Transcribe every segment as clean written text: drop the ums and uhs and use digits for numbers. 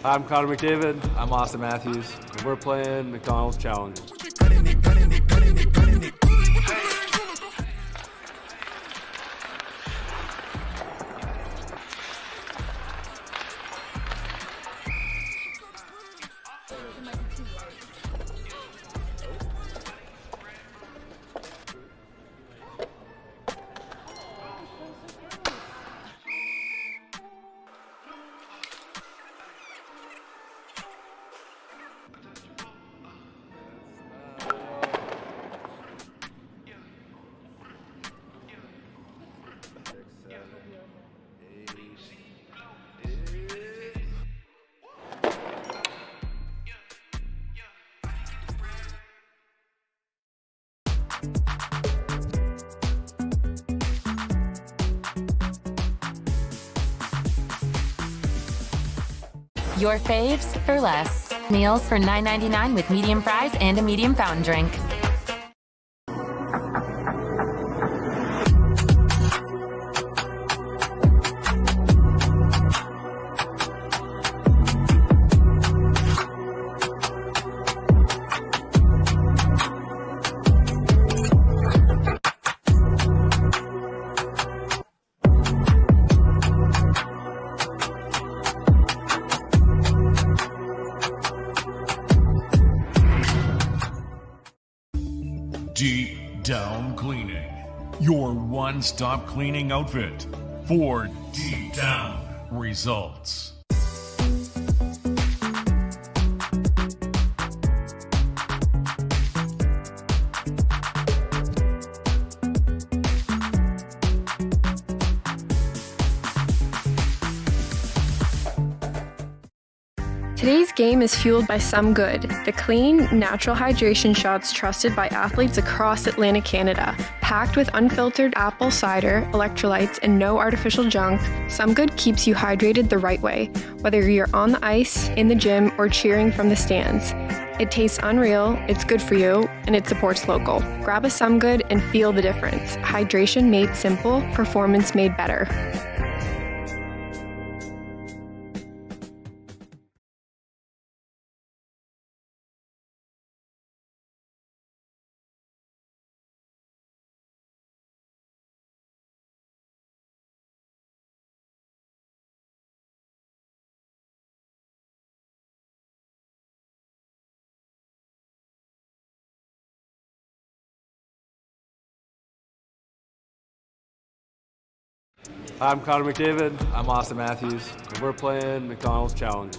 I'm Connor McDavid. I'm Austin Matthews. And we're playing Macdonalds Challenge. Your faves for less. Meals for $9.99 with medium fries and a medium fountain drink. Deep Down Cleaning, your one-stop cleaning outfit for deep down results. Today's game is fueled by Some Good, the clean, natural hydration shots trusted by athletes across Atlantic Canada. Packed with unfiltered apple cider, electrolytes, and no artificial junk, Some Good keeps you hydrated the right way, whether you're on the ice, in the gym, or cheering from the stands. It tastes unreal, it's good for you, and it supports local. Grab a Some Good and feel the difference. Hydration made simple, performance made better. I'm Connor McDavid. I'm Austin Matthews. And we're playing Macdonalds Challenge.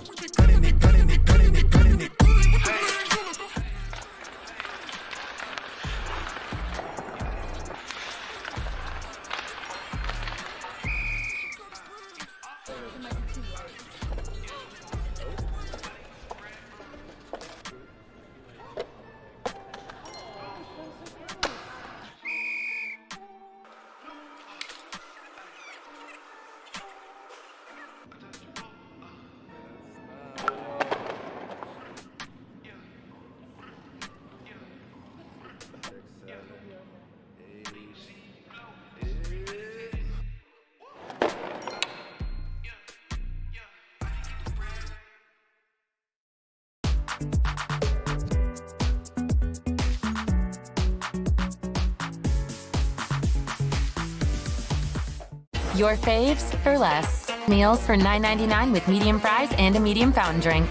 Your faves for less. Meals for $9.99 with medium fries and a medium fountain drink.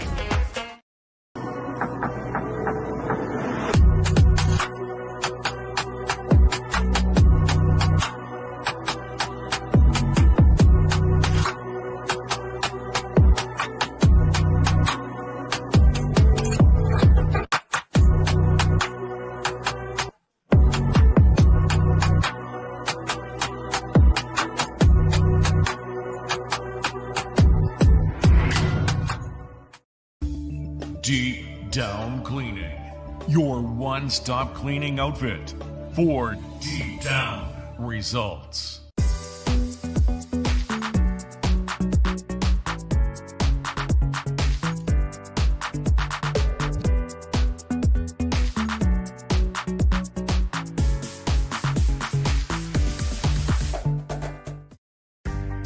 Deep Down Cleaning, your one-stop cleaning outfit for deep down results.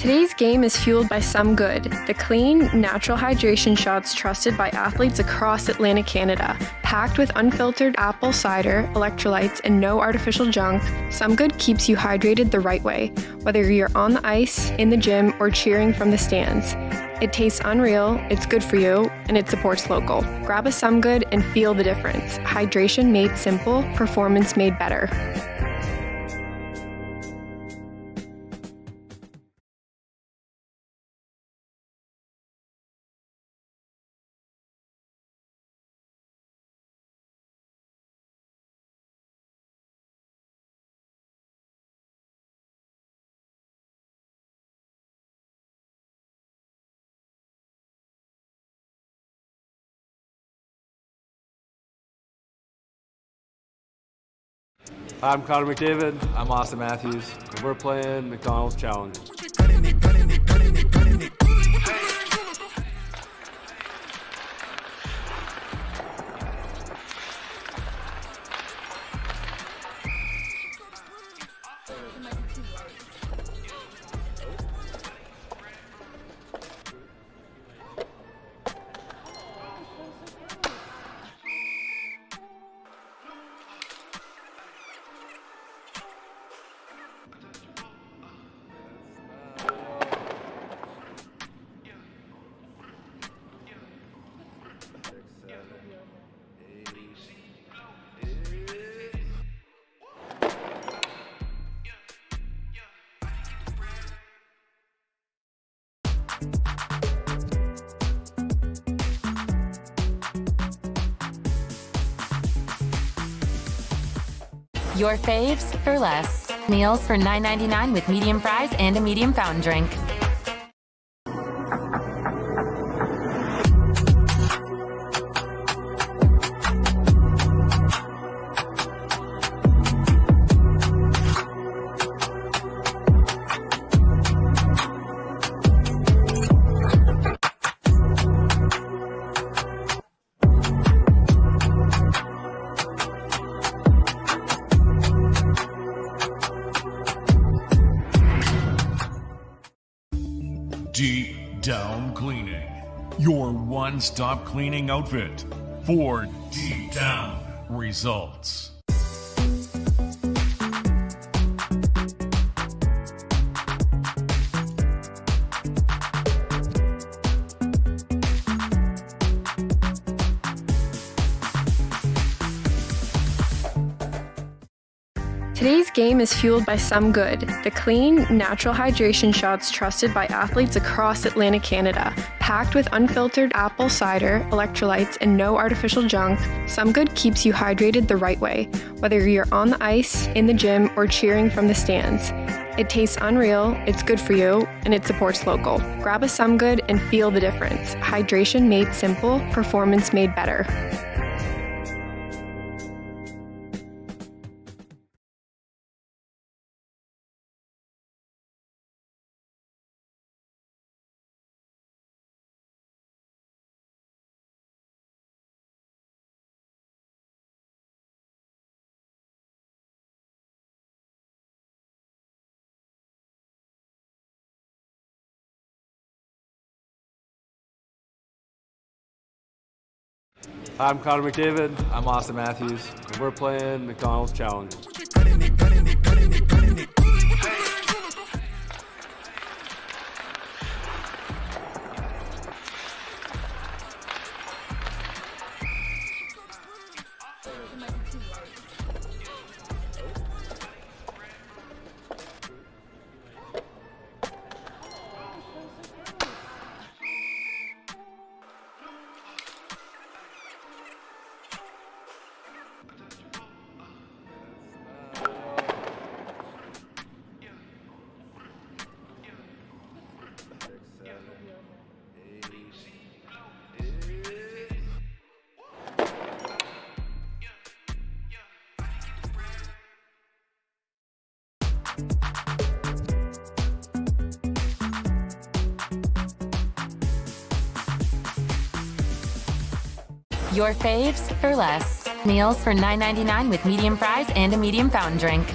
Today's game is fueled by Some Good, the clean, natural hydration shots trusted by athletes across Atlantic Canada. Packed with unfiltered apple cider, electrolytes, and no artificial junk, Some Good keeps you hydrated the right way, whether you're on the ice, in the gym, or cheering from the stands. It tastes unreal, it's good for you, and it supports local. Grab a Some Good and feel the difference. Hydration made simple, performance made better. I'm Connor McDavid. I'm Austin Matthews. And we're playing Macdonalds Challenge. Your faves for less. Meals for $9.99 with medium fries and a medium fountain drink. Deep Down Cleaning, your one-stop cleaning outfit for deep down results. Today's game is fueled by Some Good, the clean, natural hydration shots trusted by athletes across Atlantic Canada. Packed with unfiltered apple cider, electrolytes, and no artificial junk, Some Good keeps you hydrated the right way, whether you're on the ice, in the gym, or cheering from the stands. It tastes unreal, it's good for you, and it supports local. Grab a Some Good and feel the difference. Hydration made simple, performance made better. I'm Connor McDavid. I'm Austin Matthews. And we're playing Macdonalds Challenge. Your faves for less. Meals for $9.99 with medium fries and a medium fountain drink.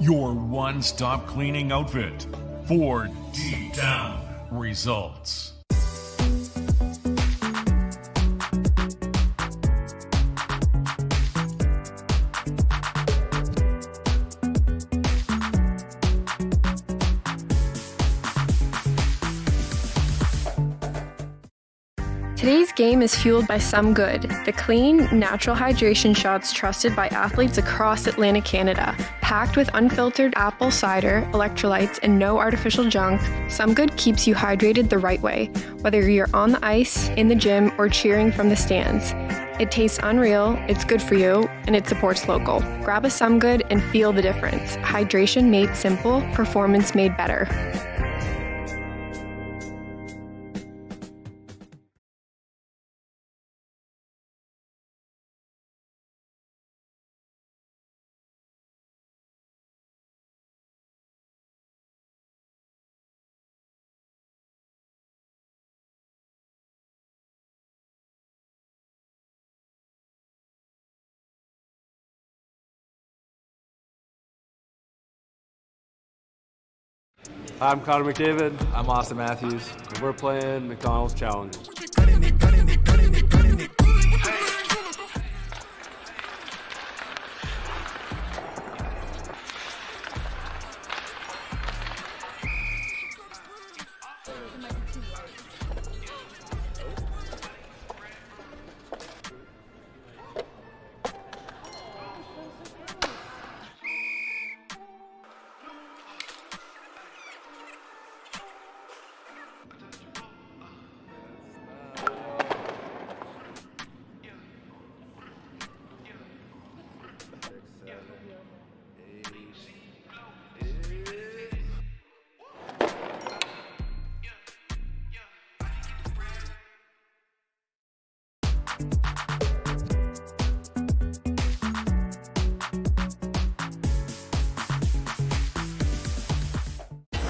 your one-stop cleaning outfit for deep down results. Today's game is fueled by Some Good, the clean, natural hydration shots trusted by athletes across Atlantic Canada. Packed with unfiltered apple cider, electrolytes, and no artificial junk, Some Good keeps you hydrated the right way, whether you're on the ice, in the gym, or cheering from the stands. It tastes unreal, it's good for you, and it supports local. Grab a Some Good and feel the difference. Hydration made simple, performance made better. I'm Connor McDavid. I'm Austin Matthews. And we're playing Macdonalds Challenge.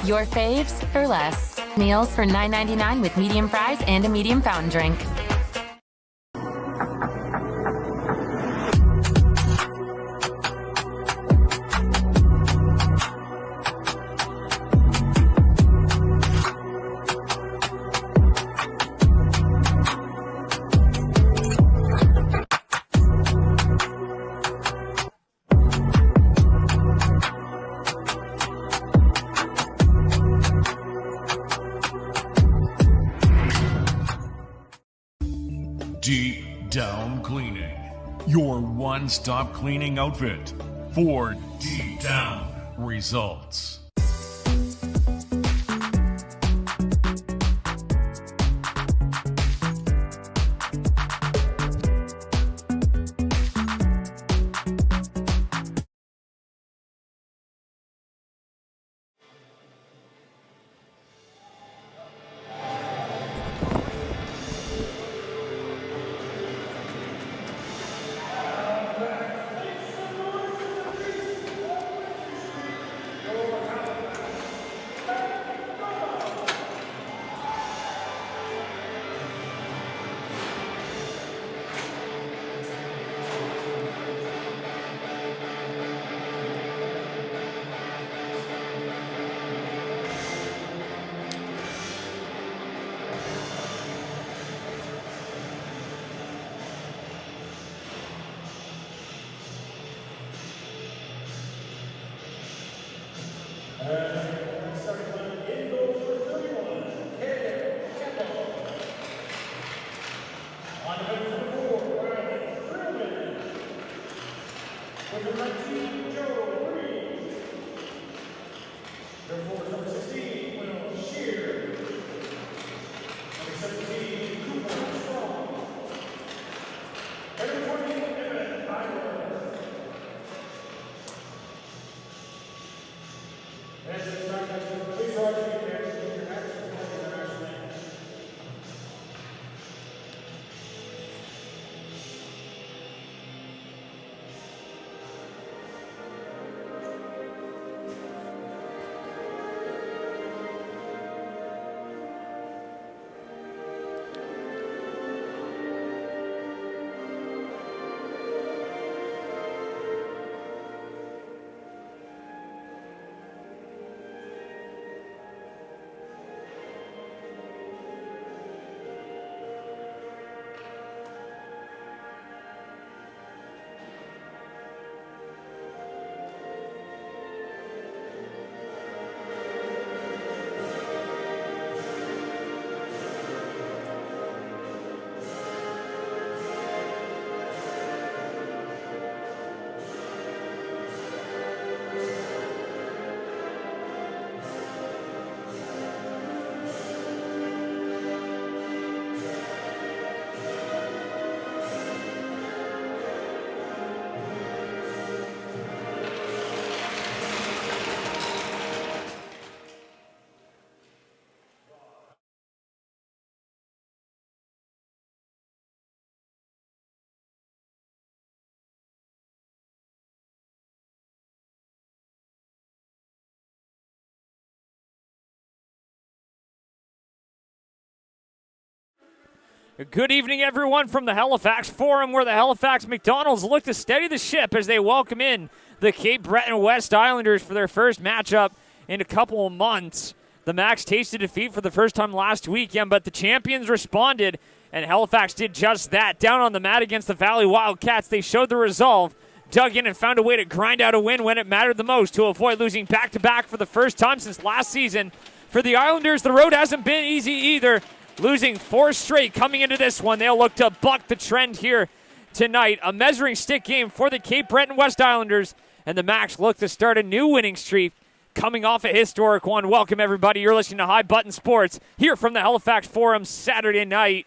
Your faves for less. Meals for $9.99 with medium fries and a medium fountain drink. Deep Down Cleaning, your one-stop cleaning outfit for deep down results. As Good evening, everyone, from the Halifax Forum, where the Halifax Macdonalds look to steady the ship as they welcome in the Cape Breton West Islanders for their first matchup in a couple of months. The Max tasted defeat for the first time last weekend, but the champions responded, and Halifax did just that. Down on the mat against the Valley Wildcats, they showed the resolve, dug in and found a way to grind out a win when it mattered the most to avoid losing back-to-back for the first time since last season. For the Islanders, the road hasn't been easy either. Losing 4 straight coming into this one. They'll look to buck the trend here tonight. A measuring stick game for the Cape Breton West Islanders, and the Max look to start a new winning streak coming off a historic one. Welcome, everybody. You're listening to High Button Sports here from the Halifax Forum Saturday night.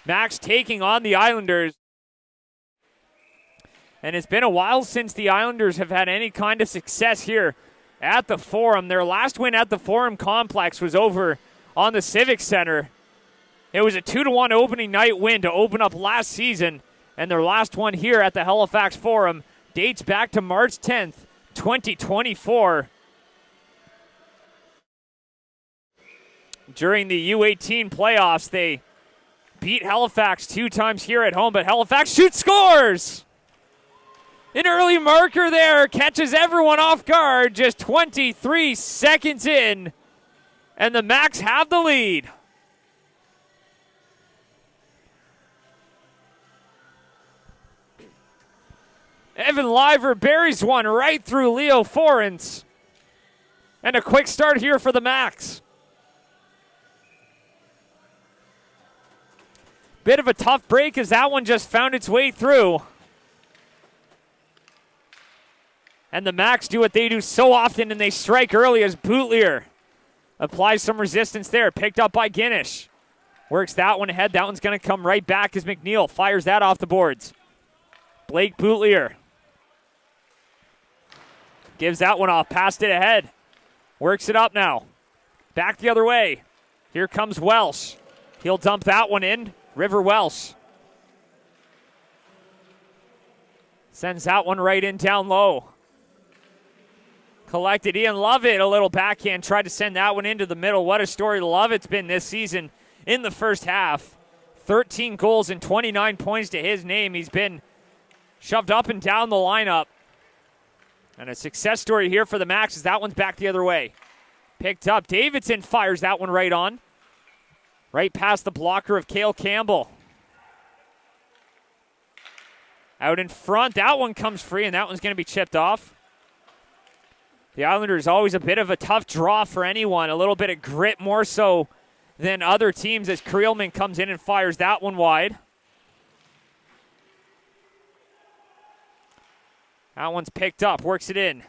Max taking on the Islanders. And it's been a while since the Islanders have had any kind of success here at the Forum. Their last win at the Forum Complex was over on the Civic Center. It was a 2-1 opening night win to open up last season, and their last one here at the Halifax Forum dates back to March 10th, 2024. During the U18 playoffs, they beat Halifax 2 times here at home, but Halifax shoots scores! An early marker there catches everyone off guard, just 23 seconds in, and the Max have the lead. Evan Liver buries one right through Leo Forens. And a quick start here for the Max. Bit of a tough break as that one just found its way through. And the Max do what they do so often, and they strike early as Boutlier applies some resistance there. Picked up by Guinness. Works that one ahead. That one's going to come right back as McNeil fires that off the boards. Blake Boutlier gives that one off, passed it ahead. Works it up now. Back the other way. Here comes Welsh. He'll dump that one in. River Welsh sends that one right in down low. Collected. Ian Lovett, a little backhand, tried to send that one into the middle. What a story Lovett's been this season in the first half. 13 goals and 29 points to his name. He's been shoved up and down the lineup. And a success story here for the Max as that one's back the other way. Picked up. Davidson fires that one right on. Right past the blocker of Cale Campbell. Out in front. That one comes free, and that one's going to be chipped off. The Islanders always a bit of a tough draw for anyone. A little bit of grit more so than other teams as Creelman comes in and fires that one wide. That one's picked up, works it in.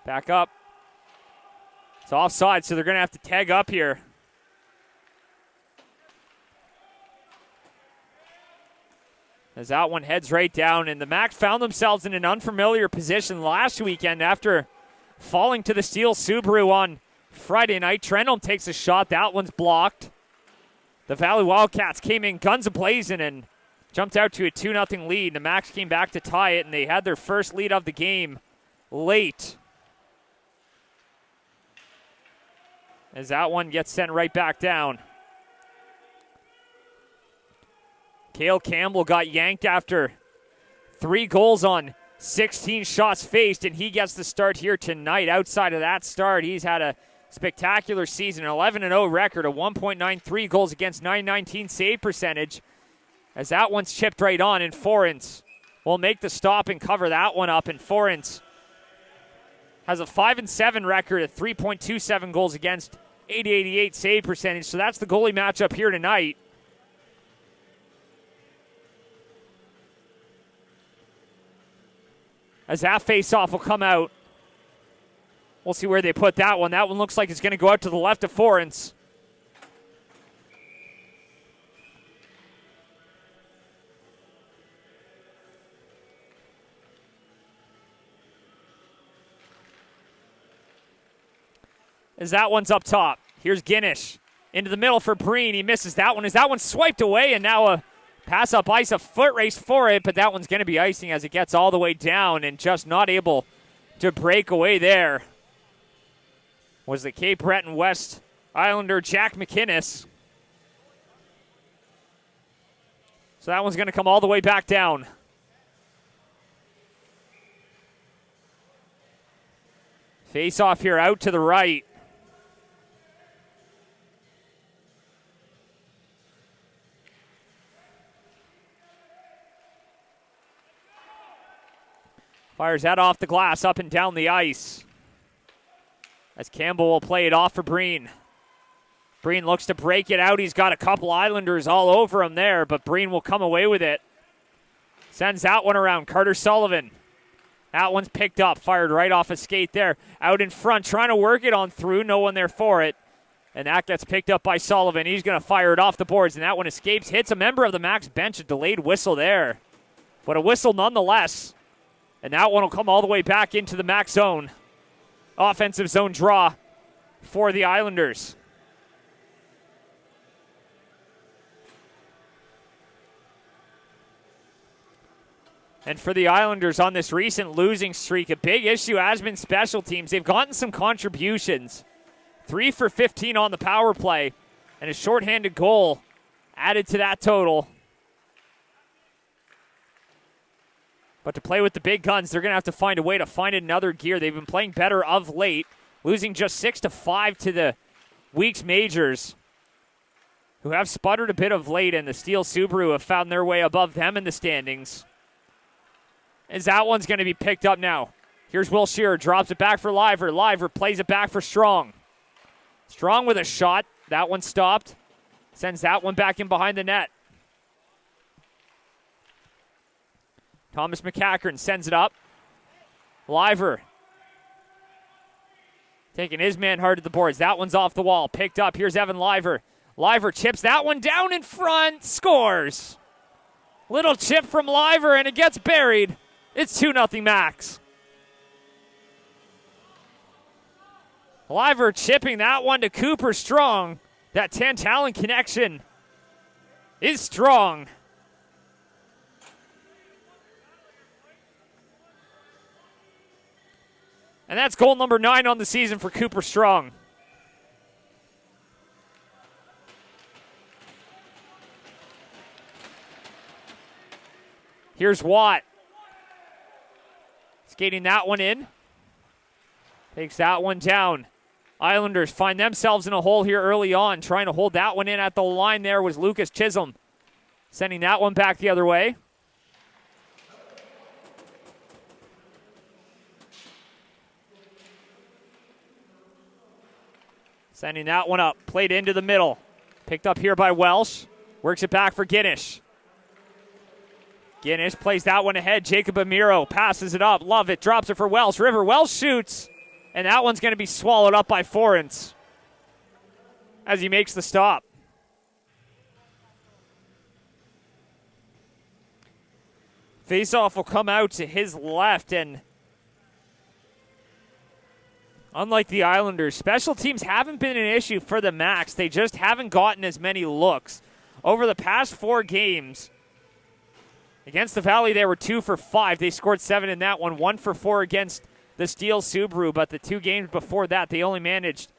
Back up. It's offside, so they're going to have to tag up here. As that one heads right down, and the Max found themselves in an unfamiliar position last weekend after falling to the Steel Subaru on Friday night. Trenholm takes a shot. That one's blocked. The Valley Wildcats came in guns a-blazing and jumped out to a 2-0 lead. The Max came back to tie it, and they had their first lead of the game late. As that one gets sent right back down. Cale Campbell got yanked after 3 goals on 16 shots faced, and he gets the start here tonight. Outside of that start, he's had a spectacular season, an 11-0 record, a 1.93 goals against, 919 save percentage. As that one's chipped right on, and Forens will make the stop and cover that one up. And Forens has a 5-7 record at 3.27 goals against, 888 save percentage. So that's the goalie matchup here tonight. As that face-off will come out. We'll see where they put that one. That one looks like it's going to go out to the left of Forens. As that one's up top. Here's Guinness. Into the middle for Breen. He misses that one. As that one's swiped away, and now a pass up ice, a foot race for it, but that one's going to be icing as it gets all the way down, and just not able to break away there was the Cape Breton West Islander Jack McInnes. So that one's going to come all the way back down. Face off here out to the right. Fires that off the glass, up and down the ice. As Campbell will play it off for Breen. Breen looks to break it out. He's got a couple Islanders all over him there, but Breen will come away with it. Sends that one around. Carter Sullivan. That one's picked up, fired right off a skate there. Out in front, trying to work it on through. No one there for it. And that gets picked up by Sullivan. He's going to fire it off the boards, and that one escapes. Hits a member of the Max bench. A delayed whistle there. But a whistle nonetheless. And that one will come all the way back into the Max zone. Offensive zone draw for the Islanders. And for the Islanders on this recent losing streak, a big issue has been special teams. They've gotten some contributions. 3 for 15 on the power play, and a shorthanded goal added to that total. But to play with the big guns, they're going to have to find a way to find another gear. They've been playing better of late, losing just 6-5 to the Weeks Majors, who have sputtered a bit of late, and the Steel Subaru have found their way above them in the standings. As that one's going to be picked up now. Here's Will Shearer, drops it back for Liver. Liver plays it back for Strong. Strong with a shot. That one stopped. Sends that one back in behind the net. Thomas McCackern sends it up. Liver taking his man hard to the boards. That one's off the wall. Picked up. Here's Evan Liver. Liver chips that one down in front. Scores. Little chip from Liver, and it gets buried. It's 2-0 Max. Liver chipping that one to Cooper Strong. That Tantalon connection is strong. And that's goal number 9 on the season for Cooper Strong. Here's Watt. Skating that one in. Takes that one down. Islanders find themselves in a hole here early on. Trying to hold that one in at the line there was Lucas Chisholm. Sending that one back the other way. Sending that one up. Played into the middle. Picked up here by Welsh. Works it back for Guinness. Guinness plays that one ahead. Jacob Amiro passes it up. Love it. Drops it for Welsh. River. Welsh shoots. And that one's going to be swallowed up by Forens as he makes the stop. Faceoff will come out to his left, and unlike the Islanders, special teams haven't been an issue for the Max. They just haven't gotten as many looks. Over the past 4 games, against the Valley, they were 2 for 5. They scored 7 in that one, 1 for 4 against the Steel Subaru, but the 2 games before that, they only managed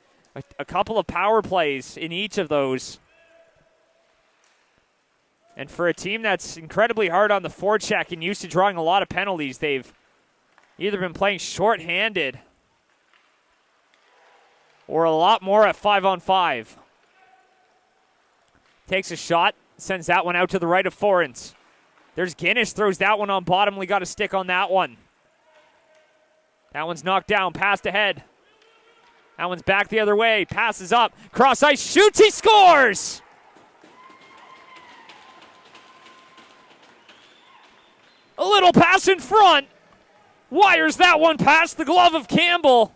a couple of power plays in each of those. And for a team that's incredibly hard on the forecheck and used to drawing a lot of penalties, they've either been playing shorthanded or a lot more at 5-on-5. Takes a shot, sends that one out to the right of Forens. There's Guinness, throws that one on bottom. Got a stick on that one. That one's knocked down, passed ahead. That one's back the other way, passes up. Cross ice, shoots, he scores! A little pass in front. Wires that one past the glove of Campbell.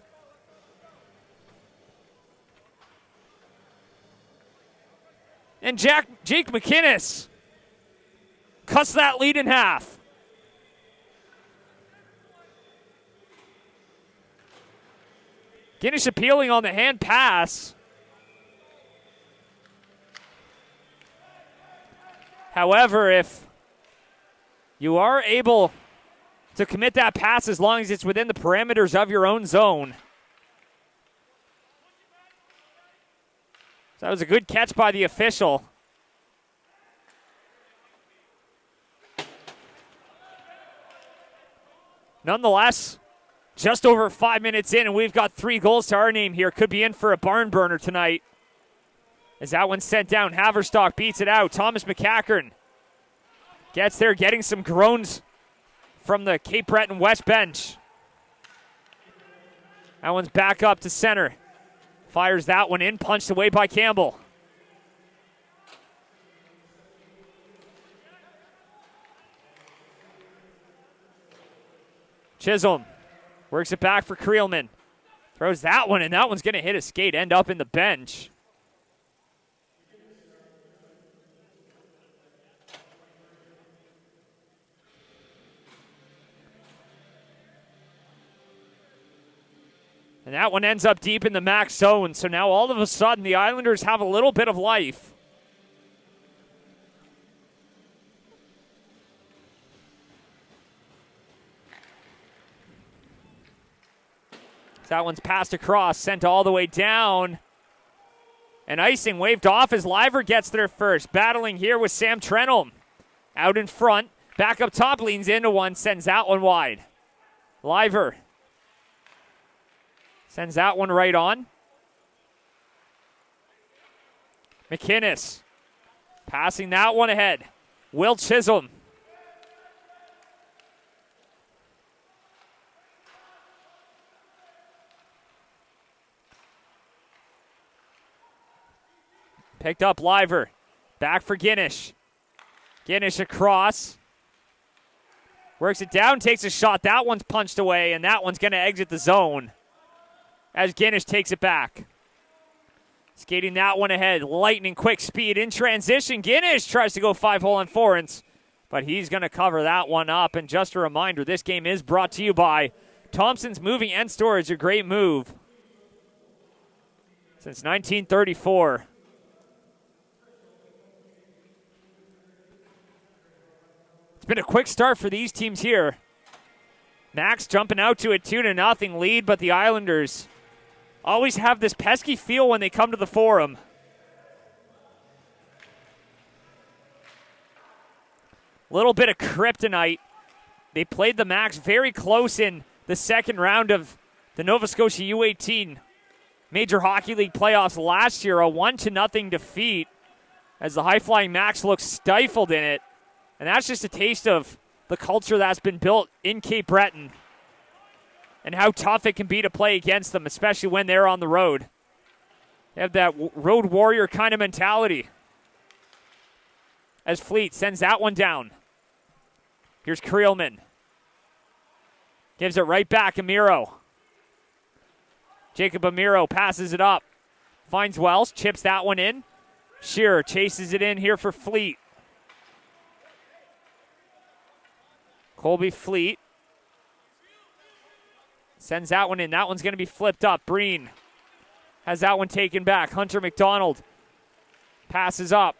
And Jake McInnes cuts that lead in half. Guinness appealing on the hand pass. However, if you are able to commit that pass as long as it's within the parameters of your own zone. So that was a good catch by the official. Nonetheless, just over 5 minutes in, and we've got 3 goals to our name here. Could be in for a barn burner tonight. As that one's sent down, Haverstock beats it out. Thomas McCackern gets there, getting some groans from the Cape Breton West bench. That one's back up to center. Fires that one in, punched away by Campbell. Chisholm works it back for Creelman. Throws that one, and that one's going to hit a skate, end up in the bench. And that one ends up deep in the max zone. So now all of a sudden the Islanders have a little bit of life. That one's passed across, sent all the way down. And icing waved off as Liver gets there first. Battling here with Sam Trenholm. Out in front. Back up top, leans into one, sends that one wide. Liver sends that one right on. McInnes passing that one ahead. Will Chisholm. Picked up Liver. Back for Guinness. Guinness across. Works it down, takes a shot. That one's punched away, and that one's going to exit the zone as Guinness takes it back. Skating that one ahead. Lightning quick speed in transition. Guinness tries to go 5-hole on Forens, but he's going to cover that one up. And just a reminder, this game is brought to you by Thompson's Moving and Storage, a great move since 1934. It's been a quick start for these teams here. Max jumping out to a 2-0 lead, but the Islanders always have this pesky feel when they come to the Forum. Little bit of kryptonite. They played the Max very close in the second round of the Nova Scotia U18 Major Hockey League playoffs last year. A 1-0 defeat as the high-flying Max looks stifled in it. And that's just a taste of the culture that's been built in Cape Breton and how tough it can be to play against them, especially when they're on the road. They have that road warrior kind of mentality. As Fleet sends that one down. Here's Creelman. Gives it right back, Amiro. Jacob Amiro passes it up. Finds Wells, chips that one in. Shearer chases it in here for Fleet. Colby Fleet sends that one in. That one's going to be flipped up. Breen has that one taken back. Hunter McDonald passes up.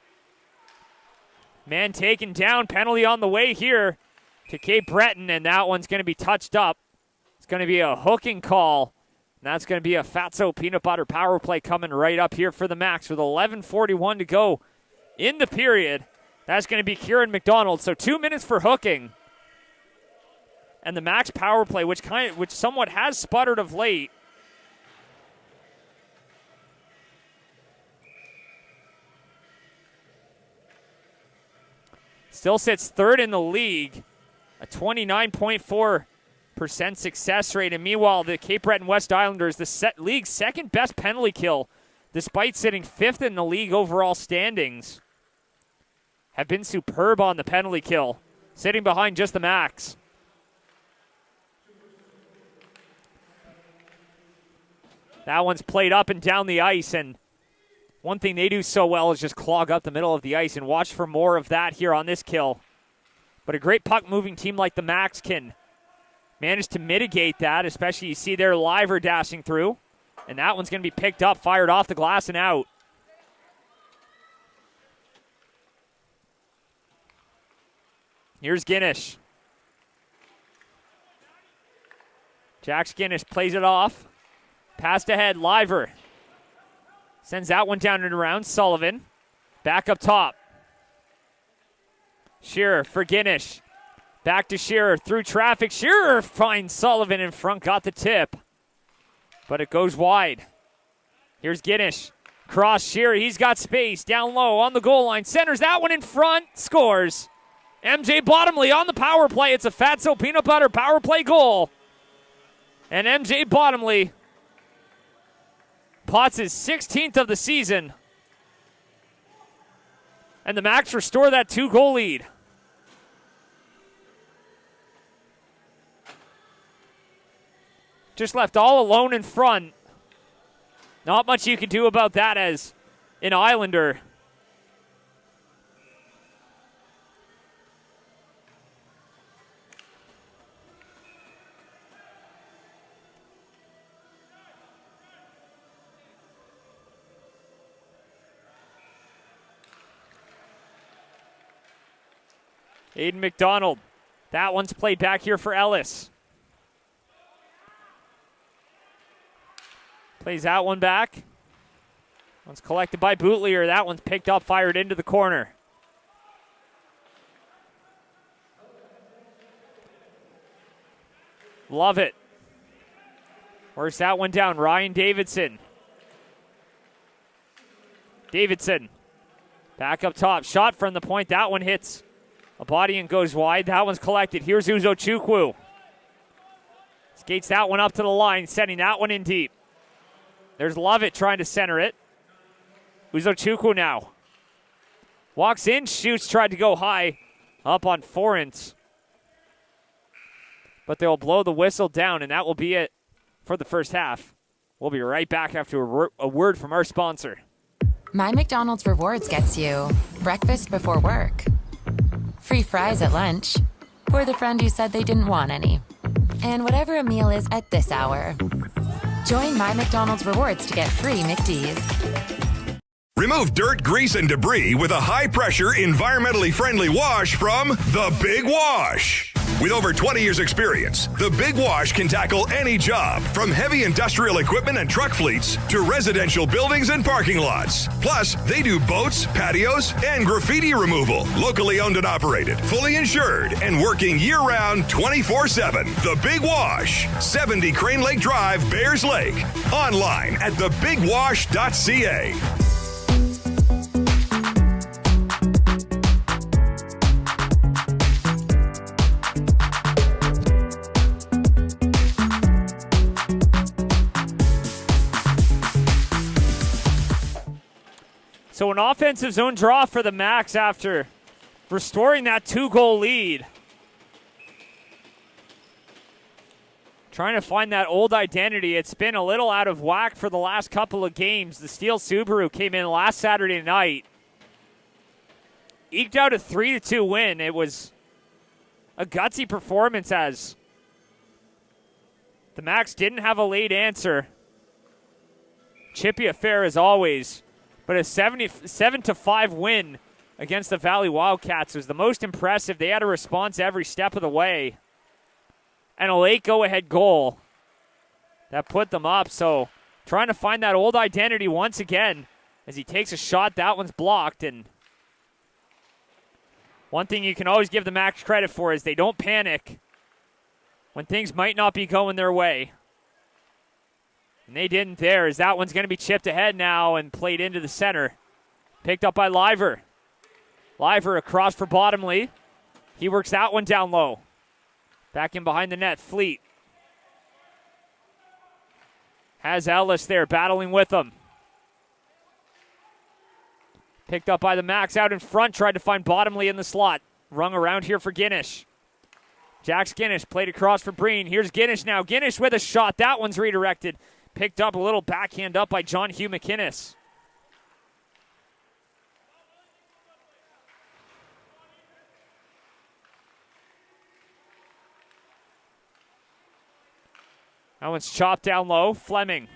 Man taken down. Penalty on the way here to Cape Breton, and that one's going to be touched up. It's going to be a hooking call, and that's going to be a Fatso peanut butter power play coming right up here for the Max with 11:41 to go in the period. That's going to be Kieran McDonald. So 2 minutes for hooking. And the Max power play, which somewhat has sputtered of late. Still sits third in the league, a 29.4% success rate. And meanwhile, the Cape Breton West Islanders, the league's second best penalty kill, despite sitting fifth in the league overall standings, have been superb on the penalty kill, sitting behind just the Max. That one's played up and down the ice, and one thing they do so well is just clog up the middle of the ice, and watch for more of that here on this kill. But a great puck-moving team like the Max can manage to mitigate that, especially you see their Liver dashing through, and that one's going to be picked up, fired off the glass and out. Here's Guinness. Jack Guinness plays it off. Passed ahead, Liver. Sends that one down and around. Sullivan. Back up top. Shearer for Guinness. Back to Shearer, through traffic. Shearer finds Sullivan in front, got the tip. But it goes wide. Here's Guinness. Cross Shearer, he's got space. Down low, on the goal line. Centers that one in front, scores. MJ Bottomley on the power play. It's a Fatso Peanut Butter power play goal. And MJ Bottomley pots his 16th of the season. And the Macs restore that 2-goal lead. Just left all alone in front. Not much you can do about that as an Islander. Aiden McDonald. That one's played back here for Ellis. Plays that one back. One's collected by Bootlier. That one's picked up, fired into the corner. Love it. Works that one down. Ryan Davidson. Davidson. Back up top. Shot from the point. That one hits a body and goes wide. That one's collected. Here's Uzo Chukwu. Skates that one up to the line, sending that one in deep. There's Lovett trying to center it. Uzo Chukwu now. Walks in, shoots, tried to go high. Up on Forens. But they'll blow the whistle down, and that will be it for the first half. We'll be right back after a word from our sponsor. My McDonald's Rewards gets you breakfast before work, free fries at lunch, for the friend who said they didn't want any, and whatever a meal is at this hour. Join My McDonald's Rewards to get free McDs. Remove dirt, grease, and debris with a high-pressure, environmentally friendly wash from The Big Wash. With over 20 years' experience, The Big Wash can tackle any job, from heavy industrial equipment and truck fleets to residential buildings and parking lots. Plus, they do boats, patios, and graffiti removal. Locally owned and operated, fully insured, and working year-round 24/7. The Big Wash, 70 Crane Lake Drive, Bears Lake. Online at thebigwash.ca. So an offensive zone draw for the Macs after restoring that 2-goal lead. Trying to find that old identity. It's been a little out of whack for the last couple of games. The Steel Subaru came in last Saturday night. Eked out a 3-2 win. It was a gutsy performance as the Macs didn't have a late answer. Chippy affair as always. But a 7-5 win against the Valley Wildcats was the most impressive. They had a response every step of the way. And a late go-ahead goal that put them up. So trying to find that old identity once again as he takes a shot. That one's blocked. And one thing you can always give the Macs credit for is they don't panic when things might not be going their way. And they didn't there, as that one's going to be chipped ahead now and played into the center. Picked up by Liver. Liver across for Bottomley. He works that one down low. Back in behind the net, Fleet. Has Ellis there battling with him. Picked up by the Macs out in front, tried to find Bottomley in the slot. Rung around here for Guinness. Jax Guinness played across for Breen. Here's Guinness now. Guinness with a shot. That one's redirected. Picked up a little backhand up by John Hugh McInnes. That one's chopped down low. Fleming.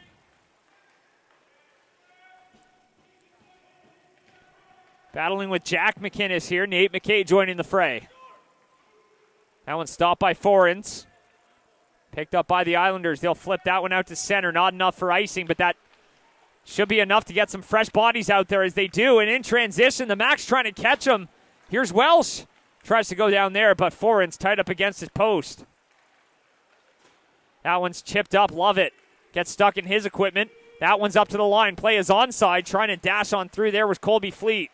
Battling with Jack McInnes here. Nate McKay joining the fray. That one's stopped by Forens. Picked up by the Islanders. They'll flip that one out to center. Not enough for icing, but that should be enough to get some fresh bodies out there as they do. And in transition, the Macs trying to catch them. Here's Welsh. Tries to go down there, but Foran's tied up against his post. That one's chipped up. Love it. Gets stuck in his equipment. That one's up to the line. Play is onside. Trying to dash on through there was Colby Fleet.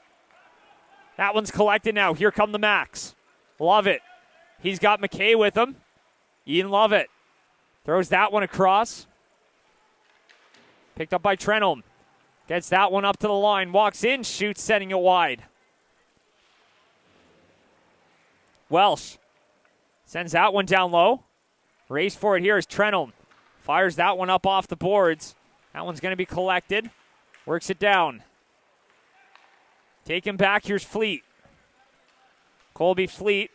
That one's collected now. Here come the Macs. Love it. He's got McKay with him. Ian Lovett throws that one across. Picked up by Trenholm. Gets that one up to the line. Walks in, shoots, setting it wide. Welsh sends that one down low. Race for it here is Trenholm. Fires that one up off the boards. That one's going to be collected. Works it down. Taken back. Here's Fleet. Colby Fleet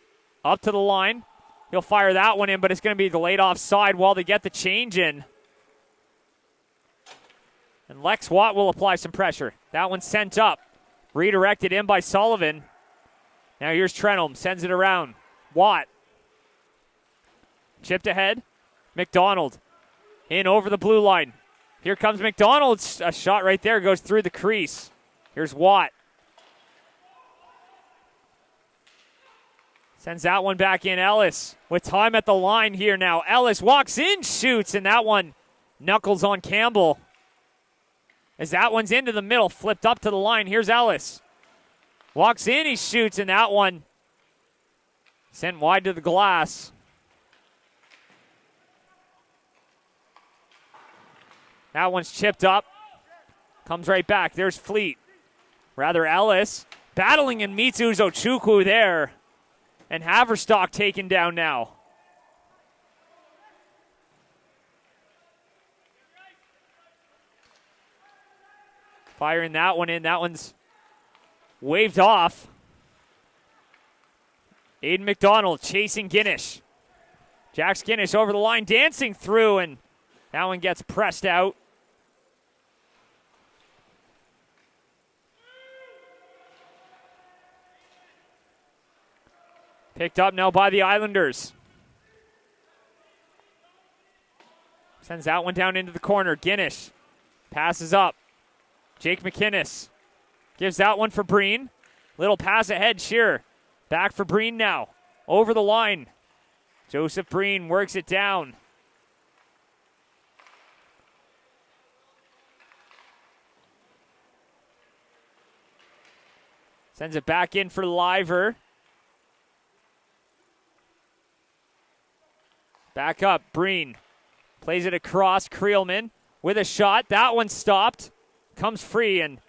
up to the line. He'll fire that one in, but it's going to be delayed offside while they get the change in. And Lex Watt will apply some pressure. That one's sent up. Redirected in by Sullivan. Now here's Trenholm. Sends it around. Watt. Chipped ahead. McDonald. In over the blue line. Here comes McDonald. A shot right there goes through the crease. Here's Watt. Sends that one back in. Ellis with time at the line here now. Ellis walks in, shoots, and that one knuckles on Campbell. As that one's into the middle, flipped up to the line. Here's Ellis. Walks in, he shoots, and that one sent wide to the glass. That one's chipped up. Comes right back. There's Fleet. Rather Ellis. Battling and meets Uzochukwu there. And Haverstock taken down now. Firing that one in. That one's waved off. Aiden McDonald chasing Guinness. Jack Guinness over the line, dancing through, and that one gets pressed out. Picked up now by the Islanders. Sends that one down into the corner. Guinness passes up. Jake McInnes gives that one for Breen. Little pass ahead, Shearer. Back for Breen now. Over the line. Joseph Breen works it down. Sends it back in for Liver. Back up, Breen. Plays it across, Creelman with a shot. That one stopped. Comes free, and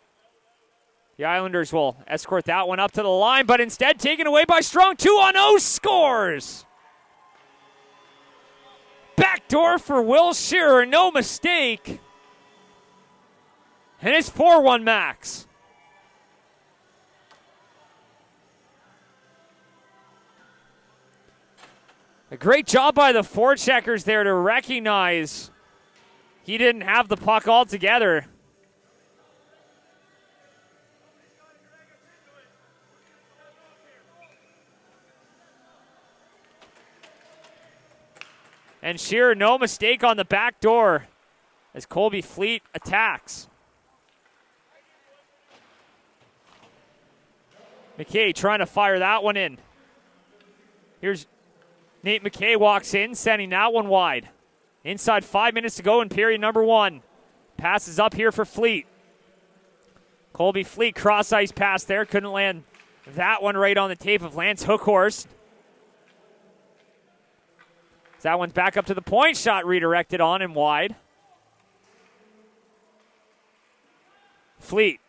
the Islanders will escort that one up to the line, but instead taken away by Strong. 2-on-0 scores. Backdoor for Will Shearer, no mistake. And it's 4-1 Max. A great job by the forecheckers there to recognize he didn't have the puck altogether. And Shearer, no mistake on the back door as Colby Fleet attacks. McKay trying to fire that one in. Here's Nate McKay walks in, sending that one wide. Inside 5 minutes to go in period number one. Passes up here for Fleet. Colby Fleet cross-ice pass there. Couldn't land that one right on the tape of Lance Hookhorst. That one's back up to the point. Shot redirected on and wide. Fleet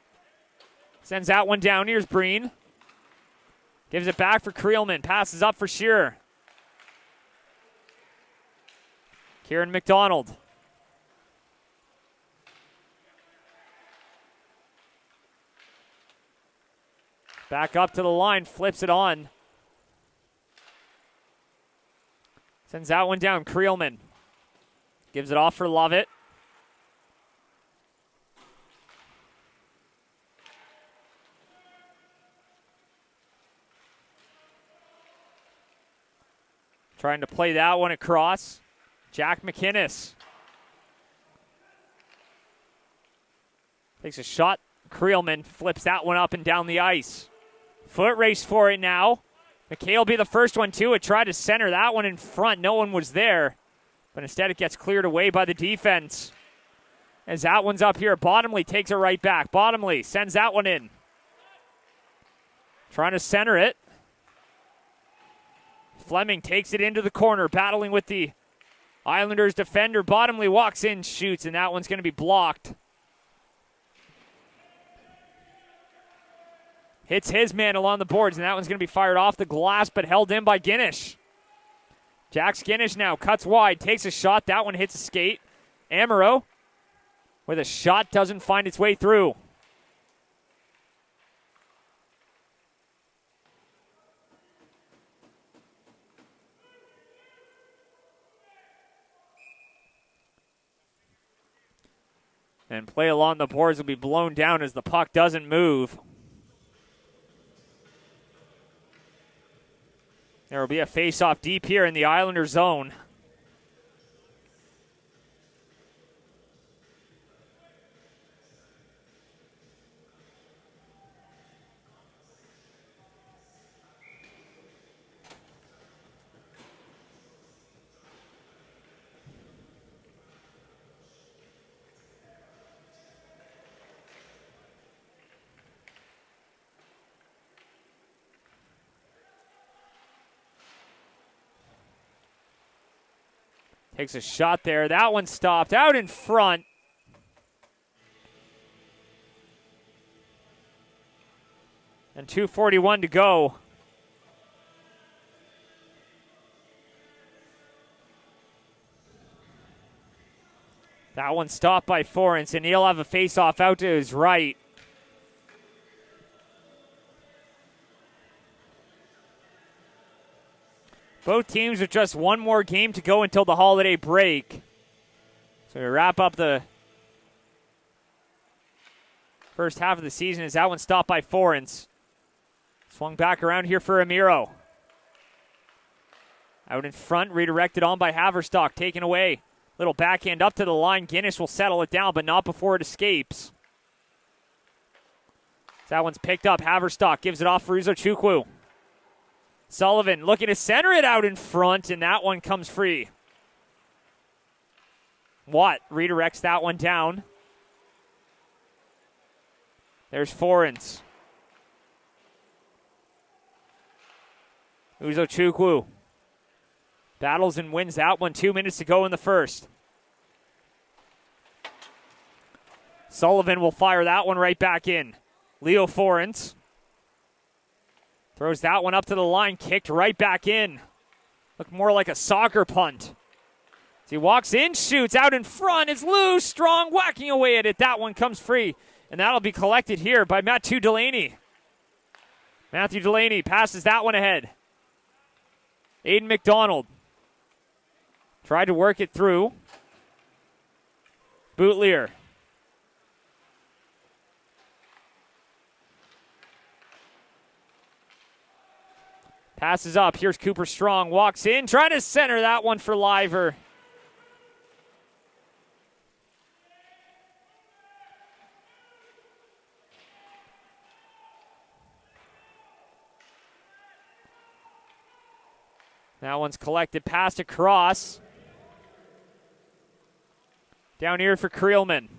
sends that one down. Here's Breen. Gives it back for Creelman. Passes up for Shearer. Kieran McDonald. Back up to the line. Flips it on. Sends that one down. Creelman gives it off for Lovett. Trying to play that one across. Jack McInnes takes a shot. Creelman flips that one up and down the ice. Foot race for it now. McKay will be the first one to it. Tried to center that one in front. No one was there. But instead it gets cleared away by the defense. As that one's up here. Bottomley takes it right back. Bottomley sends that one in. Trying to center it. Fleming takes it into the corner, battling with the Islanders defender. Bottomley walks in, shoots, and that one's going to be blocked. Hits his man along the boards, and that one's going to be fired off the glass, but held in by Guinish. Jack Guinish now cuts wide, takes a shot. That one hits a skate. Amaro with a shot, doesn't find its way through. And play along the boards will be blown down as the puck doesn't move. There will be a face-off deep here in the Islander zone. Takes a shot there. That one stopped out in front. And 2:41 to go. That one stopped by Forens, and he'll have a face-off out to his right. Both teams with just one more game to go until the holiday break. So we wrap up the first half of the season as that one stopped by Forens. Swung back around here for Amiro. Out in front, redirected on by Haverstock, taken away. Little backhand up to the line. Guinness will settle it down, but not before it escapes. That one's picked up. Haverstock gives it off for Uzo-Chukwu. Sullivan looking to center it out in front, and that one comes free. Watt redirects that one down. There's Forens. Uzo-Chukwu battles and wins that one. 2 minutes to go in the first. Sullivan will fire that one right back in. Leo Forens throws that one up to the line, kicked right back in. Looked more like a soccer punt. As he walks in, shoots out in front. It's loose, strong, whacking away at it. That one comes free, and that'll be collected here by Matthew Delaney. Matthew Delaney passes that one ahead. Aiden McDonald tried to work it through. Bootlier. Passes up. Here's Cooper Strong. Walks in. Trying to center that one for Liver. That one's collected. Passed across. Down here for Creelman.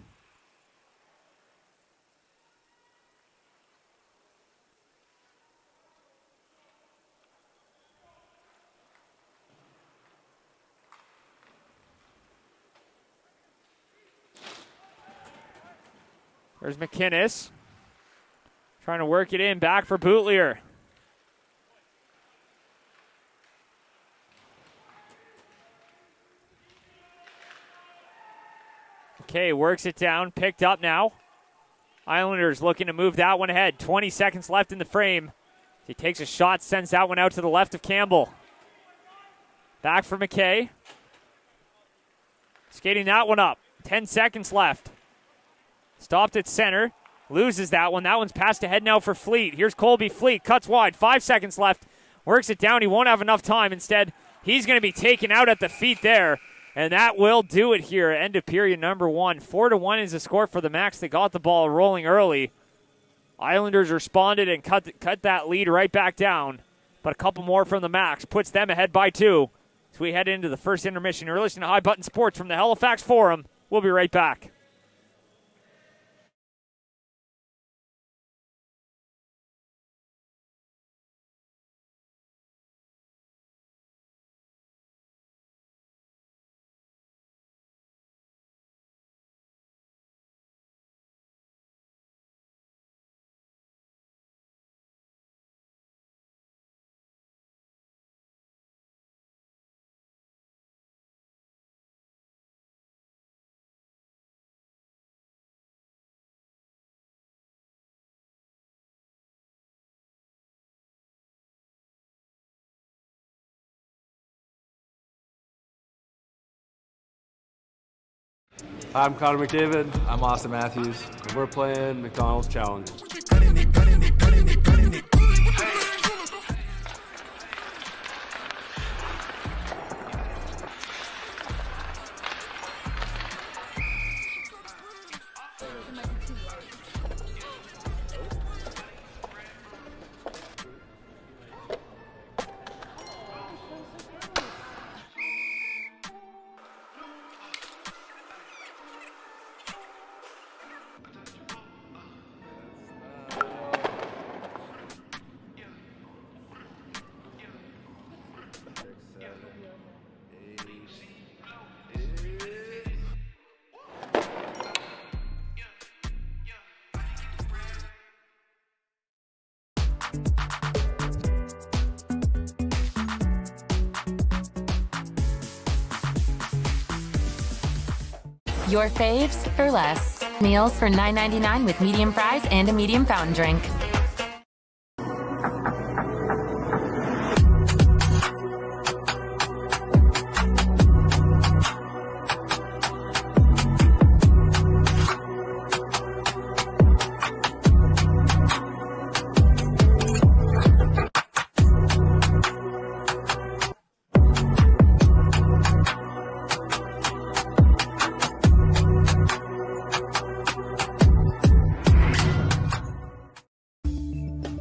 There's McInnes. Trying to work it in. Back for Bootlier. Okay, works it down. Picked up now. Islanders looking to move that one ahead. 20 seconds left in the frame. He takes a shot, sends that one out to the left of Campbell. Back for McKay. Skating that one up. 10 seconds left. Stopped at center. Loses that one. That one's passed ahead now for Fleet. Here's Colby Fleet. Cuts wide. 5 seconds left. Works it down. He won't have enough time. Instead, he's going to be taken out at the feet there. And that will do it here. End of period number 1. 4-1 is the score for the Max. They got the ball rolling early. Islanders responded and cut that lead right back down. but a couple more from the Max puts them ahead by 2. So we head into the first intermission. You're listening to High Button Sports from the Halifax Forum. We'll be right back. I'm Connor McDavid. I'm Austin Matthews. And we're playing Macdonalds Challenge. Your faves for less. Meals for $9.99 with medium fries and a medium fountain drink.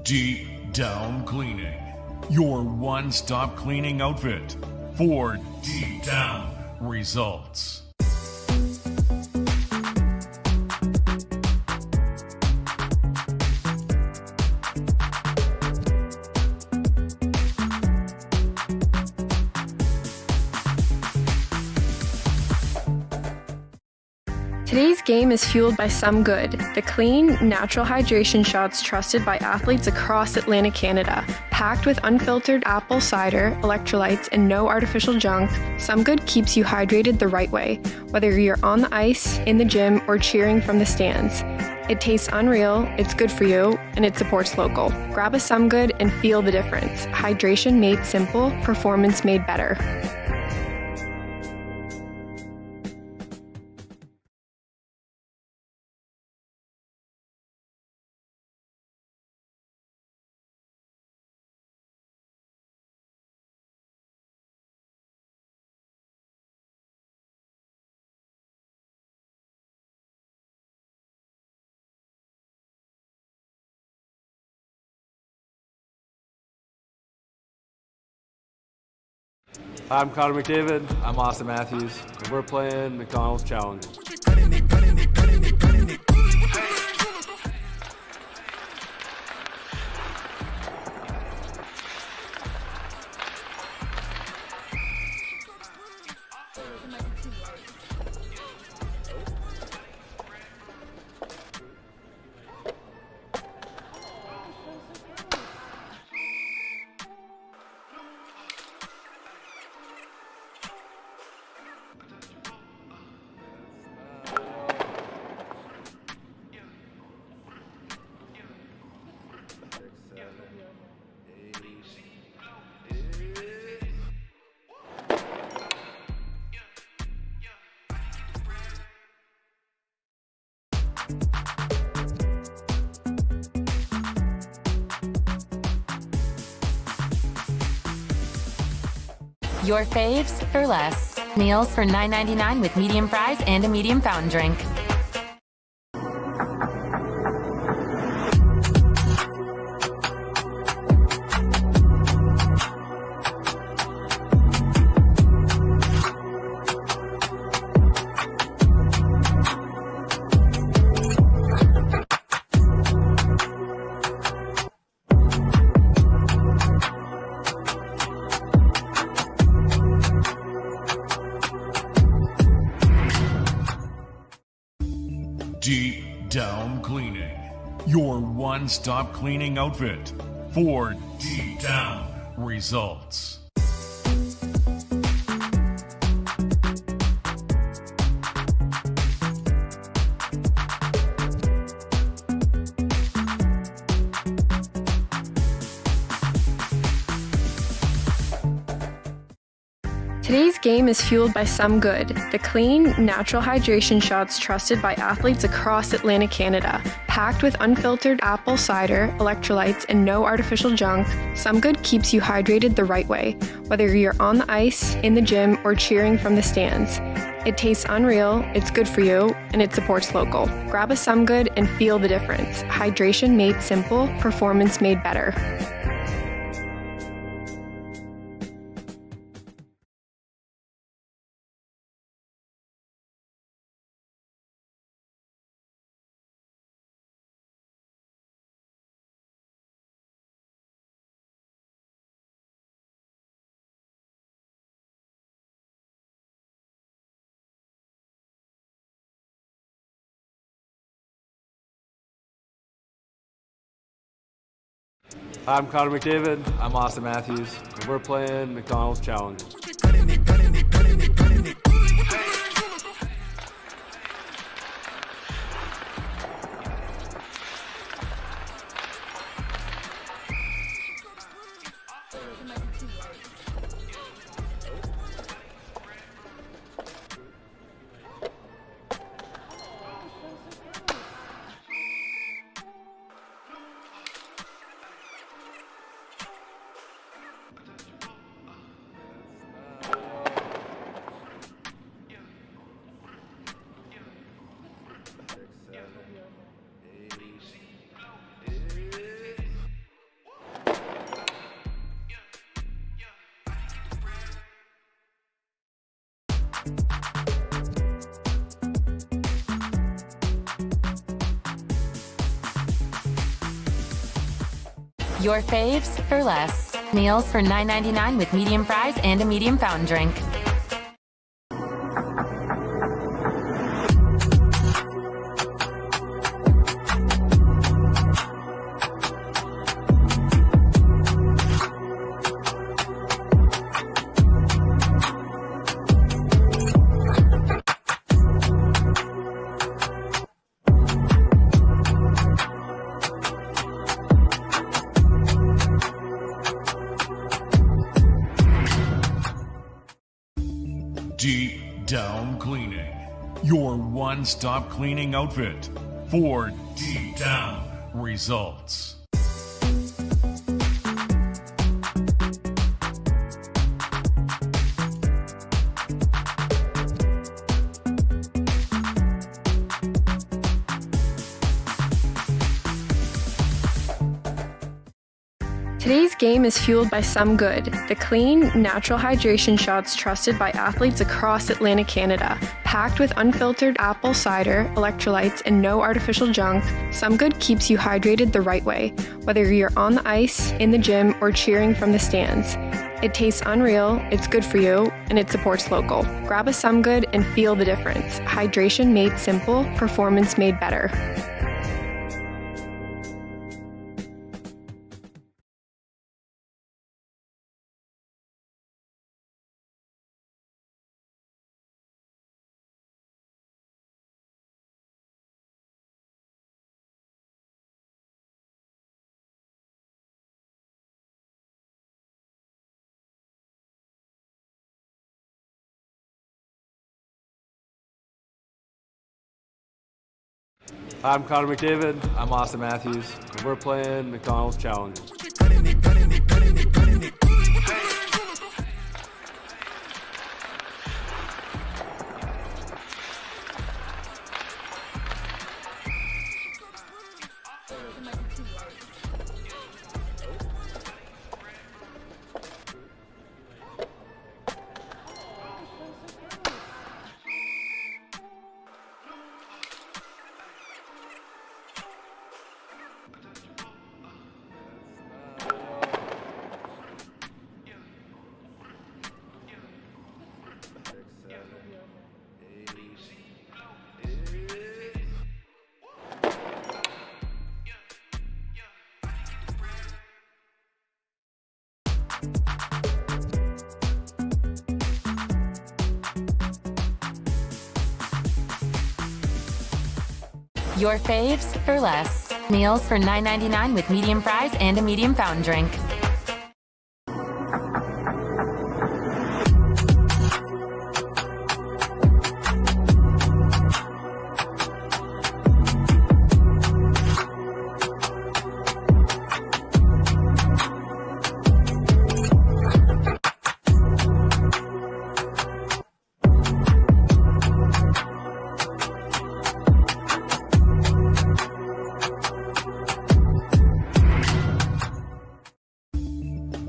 Deep Down Cleaning, your one-stop cleaning outfit for deep down results. Today's game is fueled by Some Good, the clean, natural hydration shots trusted by athletes across Atlantic Canada. Packed with unfiltered apple cider, electrolytes, and no artificial junk, Some Good keeps you hydrated the right way, whether you're on the ice, in the gym, or cheering from the stands. It tastes unreal, it's good for you, and it supports local. Grab a Some Good and feel the difference. Hydration made simple, performance made better. I'm Connor McDavid. I'm Austin Matthews. And we're playing Macdonalds Challenge. Your faves for less. Meals for $9.99 with medium fries and a medium fountain drink. Deep Down Cleaning, your one-stop cleaning outfit for deep down results. Today's game is fueled by Some Good, the clean, natural hydration shots trusted by athletes across Atlantic Canada. Packed with unfiltered apple cider, electrolytes, and no artificial junk, Some Good keeps you hydrated the right way, whether you're on the ice, in the gym, or cheering from the stands. It tastes unreal, it's good for you, and it supports local. Grab a Some Good and feel the difference. Hydration made simple, performance made better. I'm Connor McDavid. I'm Austin Matthews. And we're playing Macdonalds Challenge. Your faves for less. Meals for $9.99 with medium fries and a medium fountain drink. Deep Down Cleaning, your one-stop cleaning outfit for deep down results. Today's game is fueled by Some Good, the clean, natural hydration shots trusted by athletes across Atlantic Canada. Packed with unfiltered apple cider, electrolytes, and no artificial junk, Some Good keeps you hydrated the right way, whether you're on the ice, in the gym, or cheering from the stands. It tastes unreal, it's good for you, and it supports local. Grab a Some Good and feel the difference. Hydration made simple, performance made better. I'm Connor McDavid. I'm Austin Matthews. And we're playing Macdonalds Challenge. Your faves for less. Meals for $9.99 with medium fries and a medium fountain drink.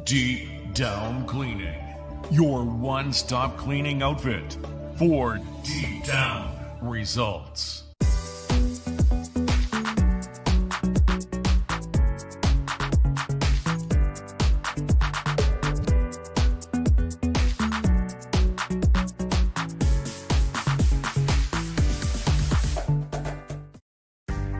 Deep Down Cleaning, your one-stop cleaning outfit for deep down results.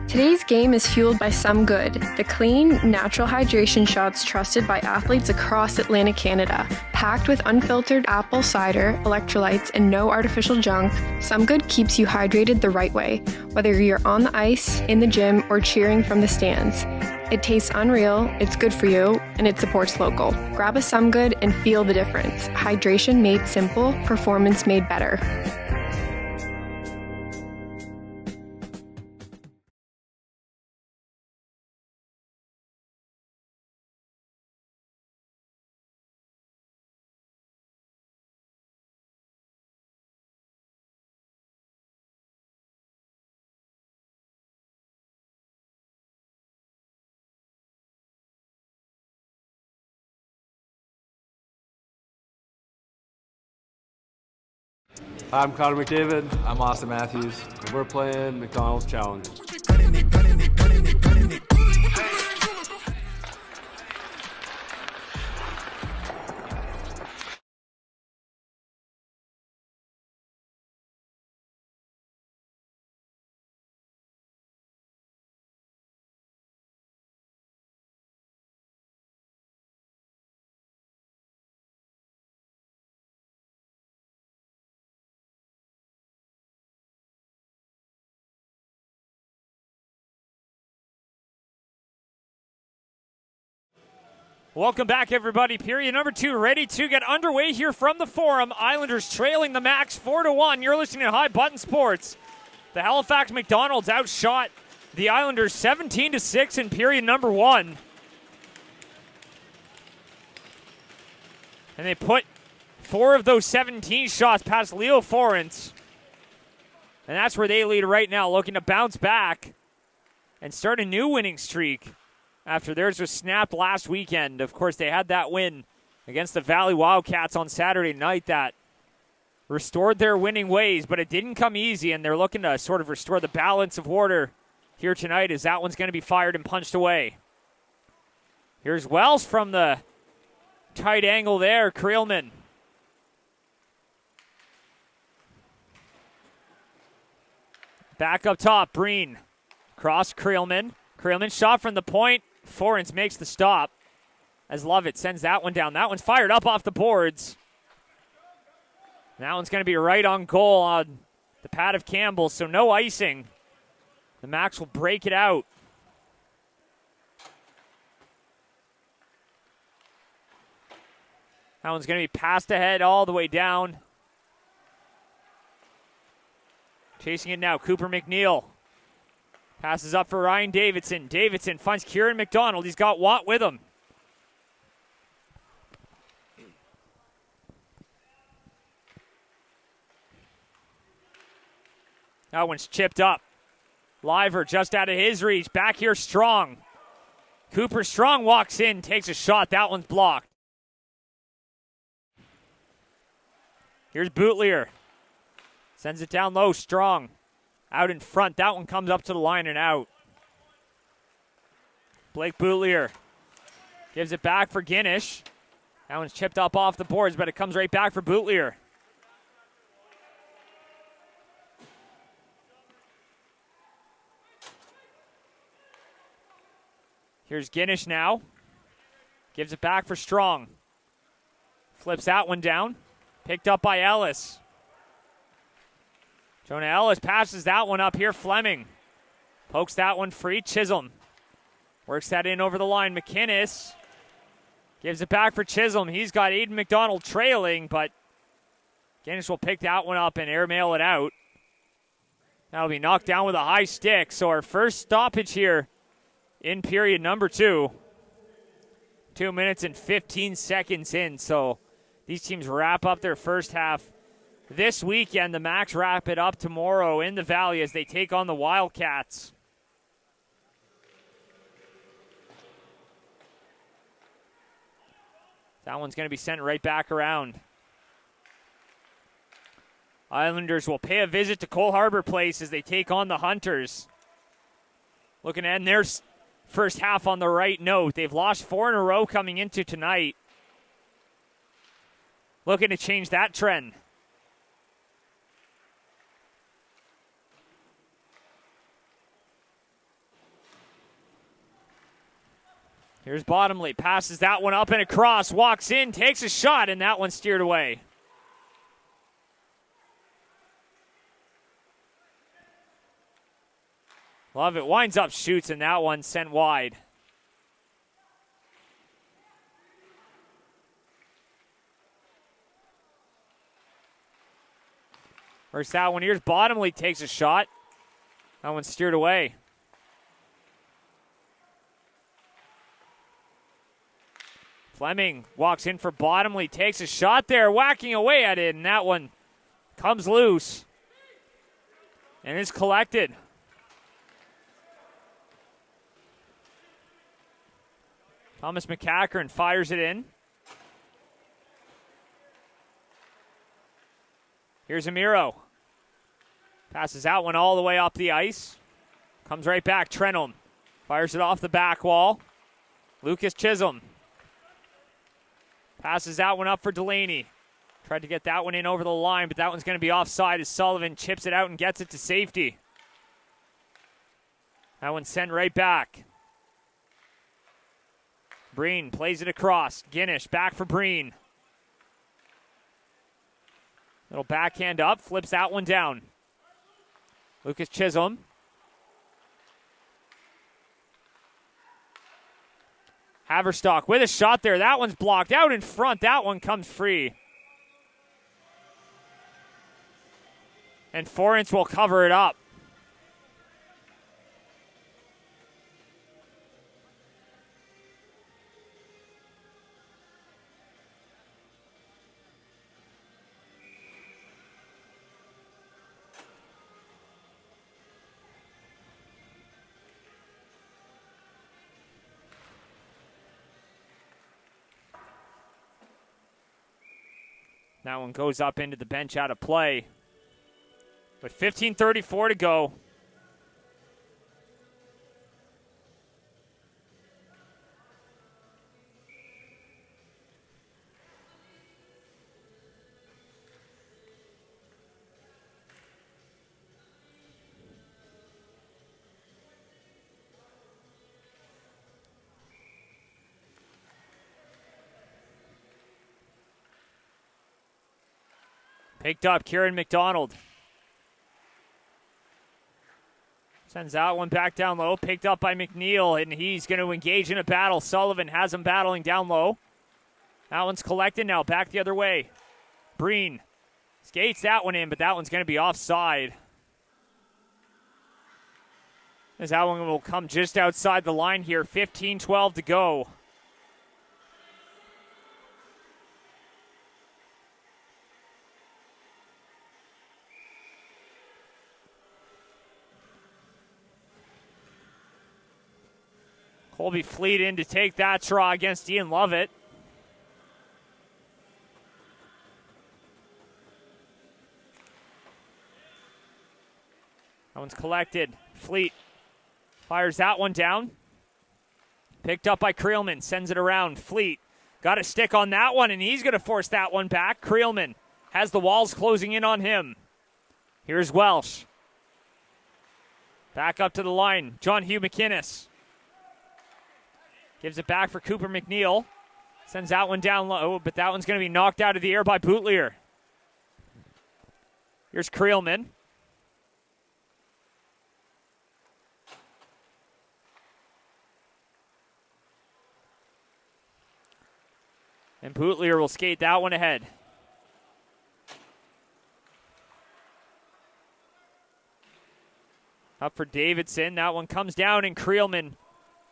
Today's game is fueled by Some Good, the clean, natural hydration shots trusted by athletes across Atlantic Canada. Packed with unfiltered apple cider, electrolytes, and no artificial junk, Some Good keeps you hydrated the right way, whether you're on the ice, in the gym, or cheering from the stands. It tastes unreal, it's good for you, and it supports local. Grab a Some Good and feel the difference. Hydration made simple, performance made better. I'm Connor McDavid. I'm Austin Matthews. And we're playing Macdonalds Challenge. Welcome back, everybody. Period number 2 ready to get underway here from the Forum. Islanders trailing the Max 4-1. You're listening to High Button Sports. The Halifax Macdonalds outshot the Islanders 17-6 in period number 1. And they put 4 of those 17 shots past Leo Forens. And that's where they lead right now, looking to bounce back and start a new winning streak after theirs was snapped last weekend. Of course, they had that win against the Valley Wildcats on Saturday night that restored their winning ways, but it didn't come easy, and they're looking to sort of restore the balance of order here tonight as that one's going to be fired and punched away. Here's Wells from the tight angle there, Creelman. Back up top, Breen. Cross Creelman. Creelman shot from the point. Forens makes the stop as Lovett sends that one down. That one's fired up off the boards. That one's going to be right on goal on the pad of Campbell, so no icing. The Max will break it out. That one's going to be passed ahead all the way down. Chasing it now, Cooper McNeil. Passes up for Ryan Davidson. Davidson finds Kieran McDonald. He's got Watt with him. That one's chipped up. Liver just out of his reach. Back here, Strong. Cooper Strong walks in, takes a shot. That one's blocked. Here's Boutlier. Sends it down low, Strong. Out in front. That one comes up to the line and out. Blake Boutlier gives it back for Guinish. That one's chipped up off the boards, but it comes right back for Boutlier. Here's Guinish now. Gives it back for Strong. Flips that one down. Picked up by Ellis. Jonah Ellis passes that one up here. Fleming pokes that one free. Chisholm works that in over the line. McInnes gives it back for Chisholm. He's got Aiden McDonald trailing, but McInnes will pick that one up and airmail it out. That'll be knocked down with a high stick. So our first stoppage here in period number 2. 2 minutes and 15 seconds in. So these teams wrap up their first half this weekend. The Macs wrap it up tomorrow in the Valley as they take on the Wildcats. That one's going to be sent right back around. Islanders will pay a visit to Cole Harbour Place as they take on the Hunters. Looking to end their first half on the right note. They've lost 4 in a row coming into tonight. Looking to change that trend. Here's Bottomley. Passes that one up and across. Walks in, takes a shot, and that one steered away. Love it. Winds up, shoots, and that one sent wide. First that one. Here's Bottomley, takes a shot. That one steered away. Fleming walks in for Bottomley, takes a shot there, whacking away at it, and that one comes loose and is collected. Thomas McCackern fires it in. Here's Amiro. Passes that one all the way up the ice. Comes right back. Trenholm fires it off the back wall. Lucas Chisholm passes that one up for Delaney. Tried to get that one in over the line, but that one's going to be offside as Sullivan chips it out and gets it to safety. That one's sent right back. Breen plays it across. Guinish back for Breen. Little backhand up, flips that one down. Lucas Chisholm. Haverstock with a shot there. That one's blocked out in front. That one comes free. And Forrence will cover it up. That one goes up into the bench out of play. With 15:34 to go. Picked up, Kieran McDonald. Sends that one back down low. Picked up by McNeil, and he's going to engage in a battle. Sullivan has him battling down low. That one's collected now, back the other way. Breen skates that one in, but that one's going to be offside. As that one will come just outside the line here. 15-12 to go. Colby Fleet in to take that draw against Ian Lovett. That one's collected. Fleet fires that one down. Picked up by Creelman, sends it around. Fleet got a stick on that one, and he's going to force that one back. Creelman has the walls closing in on him. Here's Welsh. Back up to the line. John Hugh McInnes. Gives it back for Cooper McNeil. Sends that one down low, but that one's going to be knocked out of the air by Boutlier. Here's Creelman. And Boutlier will skate that one ahead. Up for Davidson. That one comes down, and Creelman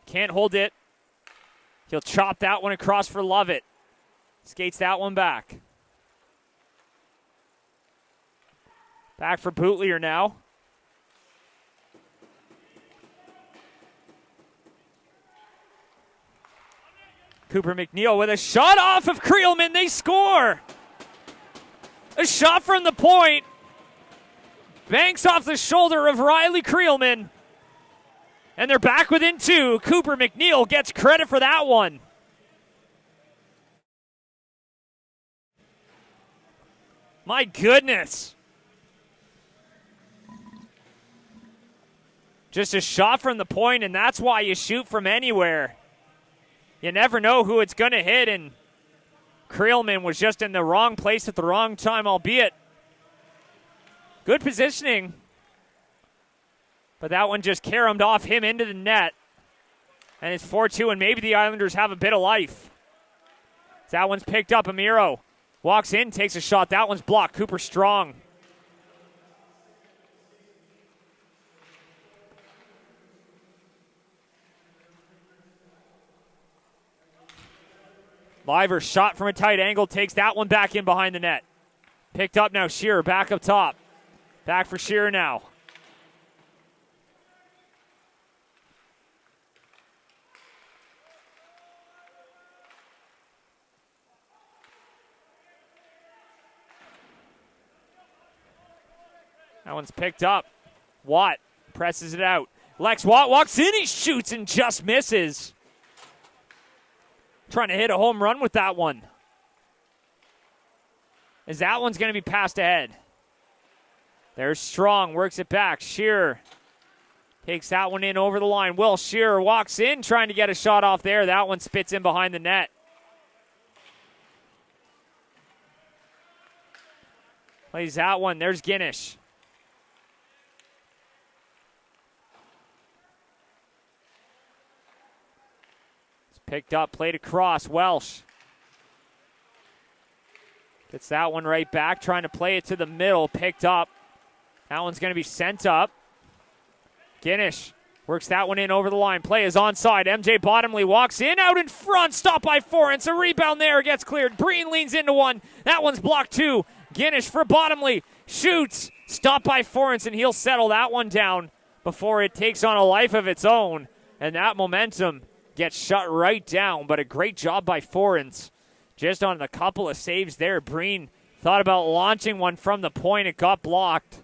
can't hold it. He'll chop that one across for Lovett. Skates that one back. Back for Boutlier now. Cooper McNeil with a shot off of Creelman. They score. A shot from the point. Banks off the shoulder of Riley Creelman. And they're back within two. Cooper McNeil gets credit for that one. My goodness. Just a shot from the point, and that's why you shoot from anywhere. You never know who it's going to hit, and Creelman was just in the wrong place at the wrong time, albeit good positioning. But that one just caromed off him into the net. And it's 4-2, and maybe the Islanders have a bit of life. That one's picked up. Amiro walks in, takes a shot. That one's blocked. Cooper Strong. Liver shot from a tight angle, takes that one back in behind the net. Picked up now, Shearer back up top. Back for Shearer now. That one's picked up. Watt presses it out. Lex Watt walks in, he shoots and just misses. Trying to hit a home run with that one. As that one's going to be passed ahead. There's Strong, works it back. Shearer takes that one in over the line. Will Shearer walks in, trying to get a shot off there. That one spits in behind the net. Plays that one. There's Guinish. Picked up, played across. Welsh gets that one right back, trying to play it to the middle. Picked up. That one's going to be sent up. Guinish works that one in over the line. Play is onside. MJ Bottomley walks in, out in front. Stopped by Forrence. A rebound there, gets cleared. Breen leans into one. That one's blocked too. Guinish for Bottomley. Shoots. Stopped by Forrence, and he'll settle that one down before it takes on a life of its own. And that momentum gets shut right down, but a great job by Forrence. Just on a couple of saves there. Breen thought about launching one from the point. It got blocked.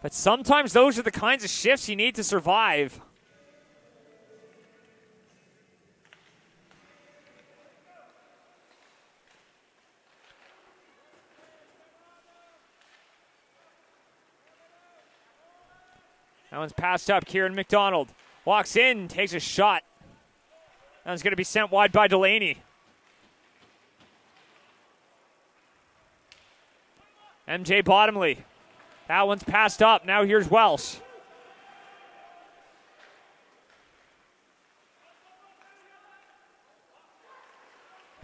But sometimes those are the kinds of shifts you need to survive. That one's passed up. Kieran McDonald walks in, takes a shot. That one's going to be sent wide by Delaney. MJ Bottomley. That one's passed up. Now here's Welsh.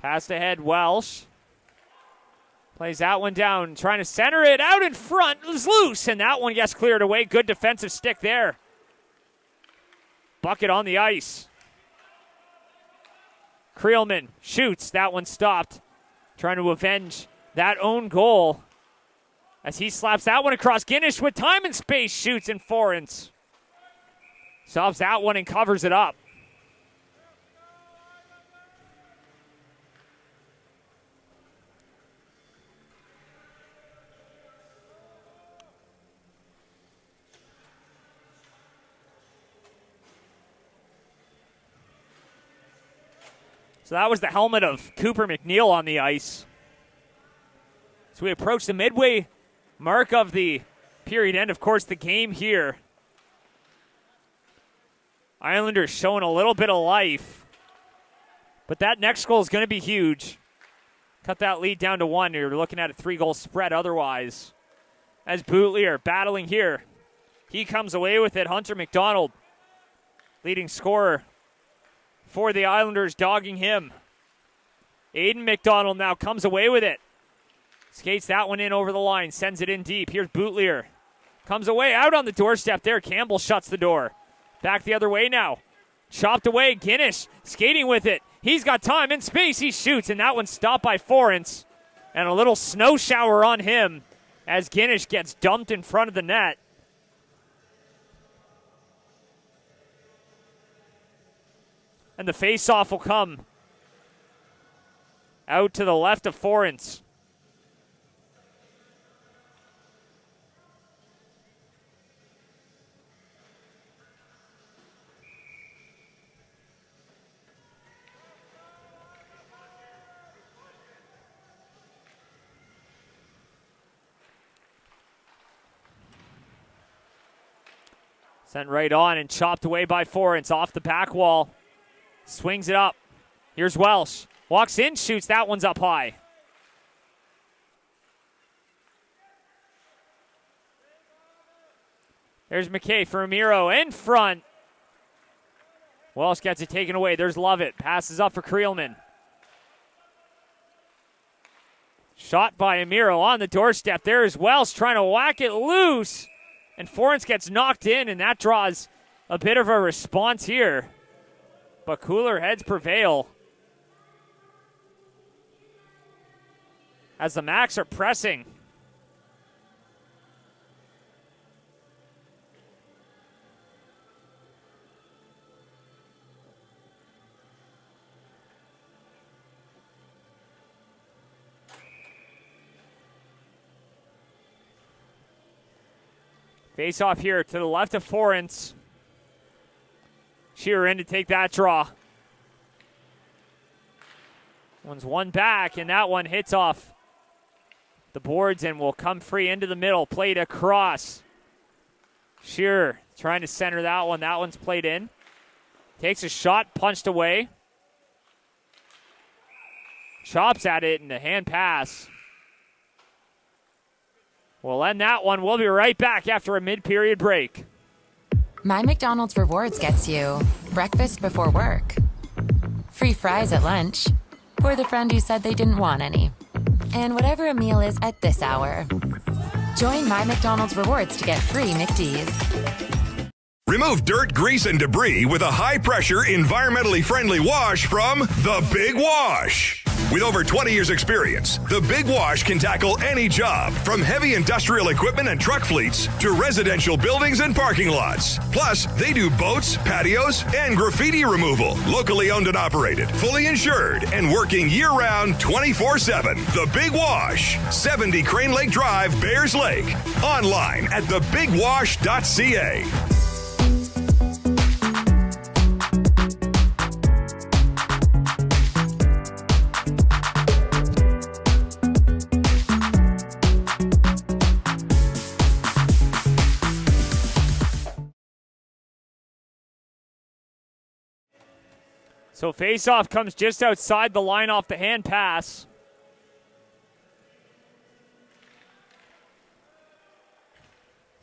Passed ahead, Welsh. Plays that one down, trying to center it out in front. It was loose, and that one gets cleared away. Good defensive stick there. Bucket on the ice. Creelman shoots. That one stopped. Trying to avenge that own goal as he slaps that one across. Guinish with time and space shoots, and Forrence solves that one and covers it up. So that was the helmet of Cooper McNeil on the ice. So we approach the midway mark of the period end, of course, the game here. Islanders showing a little bit of life. But that next goal is going to be huge. Cut that lead down to 1. You're looking at a 3-goal spread otherwise. As Boutlier battling here. He comes away with it. Hunter McDonald, leading scorer for the Islanders, dogging him. Aiden McDonald now comes away with it. Skates that one in over the line. Sends it in deep. Here's Boutlier. Comes away out on the doorstep there. Campbell shuts the door. Back the other way now. Chopped away. Guinness skating with it. He's got time and space. He shoots, and that one's stopped by Forrence. And a little snow shower on him as Guinness gets dumped in front of the net. And the face-off will come out to the left of Forrence. Sent right on and chopped away by Forrence off the back wall. Swings it up. Here's Welsh. Walks in, shoots. That one's up high. There's McKay for Amiro in front. Welsh gets it taken away. There's Lovett. Passes up for Creelman. Shot by Amiro on the doorstep. There's Welsh trying to whack it loose. And Forrence gets knocked in, and that draws a bit of a response here. But cooler heads prevail as the Macs are pressing. Face off here to the left of Forrence. Shearer in to take that draw. One's one back, and that one hits off the boards and will come free into the middle. Played across. Shearer trying to center that one. That one's played in. Takes a shot, punched away. Chops at it, and a hand pass. We'll end that one. We'll be right back after a mid-period break. My McDonald's Rewards gets you breakfast before work, free fries at lunch, for the friend who said they didn't want any, and whatever a meal is at this hour. Join My McDonald's Rewards to get free McDs. Remove dirt, grease, and debris with a high-pressure, environmentally friendly wash from The Big Wash. With over 20 years' experience, The Big Wash can tackle any job, from heavy industrial equipment and truck fleets to residential buildings and parking lots. Plus, they do boats, patios, and graffiti removal. Locally owned and operated, fully insured, and working year-round 24/7. The Big Wash, 70 Crane Lake Drive, Bears Lake. Online at thebigwash.ca. So face-off comes just outside the line off the hand pass.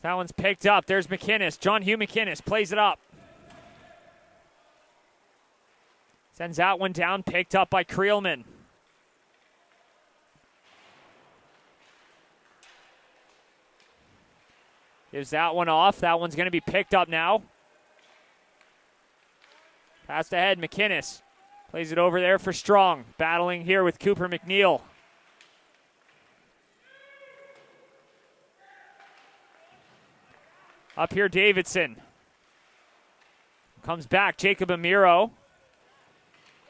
That one's picked up. There's McInnes. John Hugh McInnes plays it up. Sends that one down, picked up by Creelman. Gives that one off. That one's going to be picked up now. Passed ahead, McInnes. Plays it over there for Strong. Battling here with Cooper McNeil. Up here, Davidson. Comes back, Jacob Amiro.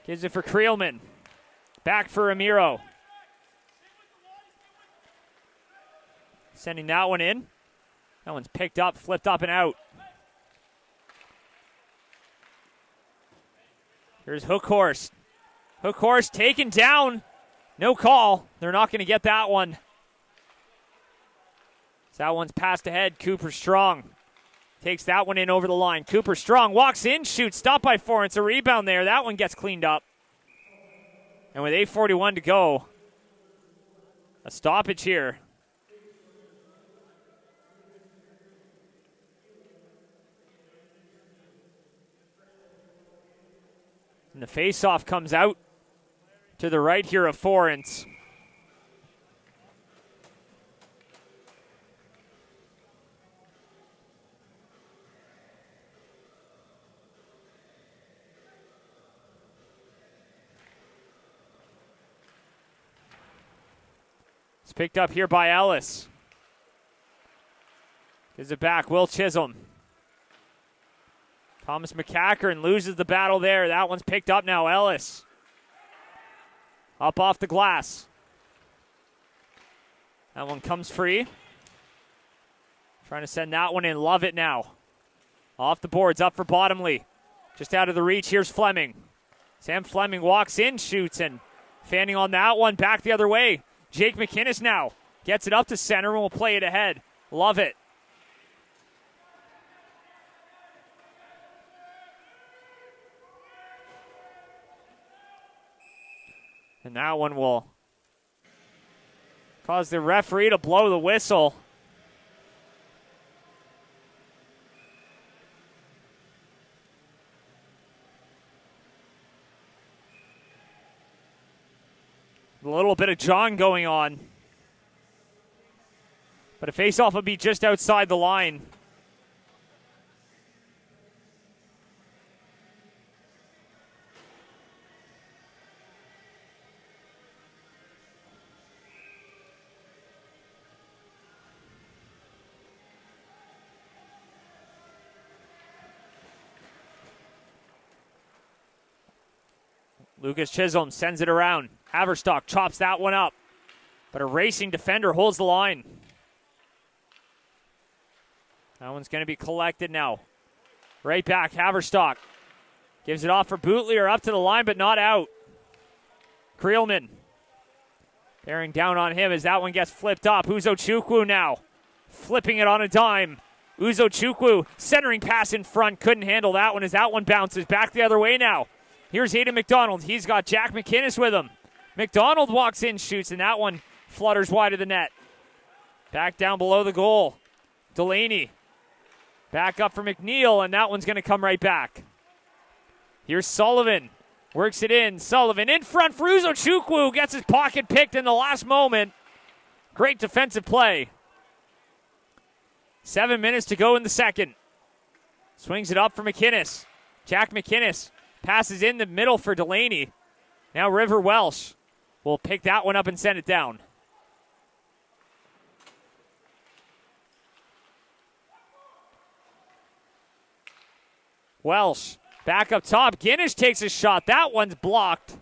Gives it for Creelman. Back for Amiro. Sending that one in. That one's picked up, flipped up and out. Here's Hookhorst. Hookhorst taken down. No call. They're not going to get that one. So that one's passed ahead. Cooper Strong Takes that one in over the line. Cooper Strong walks in, shoots, stopped by Forrence. A rebound there. That one gets cleaned up. And with 8:41 to go, a stoppage here. And the faceoff comes out to the right here of Forrence. It's picked up here by Ellis. Gives it back, Will Chisholm. Thomas McCackern loses the battle there. That one's picked up now, Ellis. Up off the glass. That one comes free. Trying to send that one in. Love it now. Off the boards, up for Bottomley. Just out of the reach, here's Fleming. Sam Fleming walks in, shoots, and fanning on that one. Back the other way. Jake McInnes now gets it up to center and will play it ahead. Love it. And that one will cause the referee to blow the whistle. A little bit of John going on. But a face-off would be just outside the line. Lucas Chisholm sends it around. Haverstock chops that one up. But a racing defender holds the line. That one's going to be collected now. Right back, Haverstock. Gives it off for Bootlier up to the line, but not out. Creelman bearing down on him as that one gets flipped up. Uzo Chukwu now flipping it on a dime. Uzo Chukwu centering pass in front. Couldn't handle that one as that one bounces back the other way now. Here's Hayden McDonald. He's got Jack McInnes with him. McDonald walks in, shoots, and that one flutters wide of the net. Back down below the goal. Delaney. Back up for McNeil, and that one's going to come right back. Here's Sullivan. Works it in. Sullivan in front for Uzo Chukwu. Gets his pocket picked in the last moment. Great defensive play. 7 minutes to go in the second. Swings it up for McInnes. Jack McInnes passes in the middle for Delaney. Now River Welsh will pick that one up and send it down. Welsh back up top. Guinness takes a shot. That one's blocked.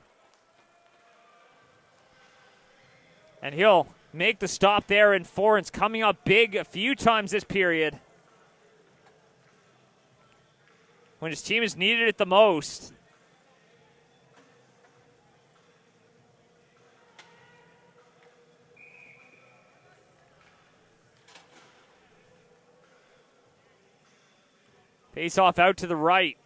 And he'll make the stop there, and Forrence coming up big a few times this period. When his team has needed it the most. Face off out to the right.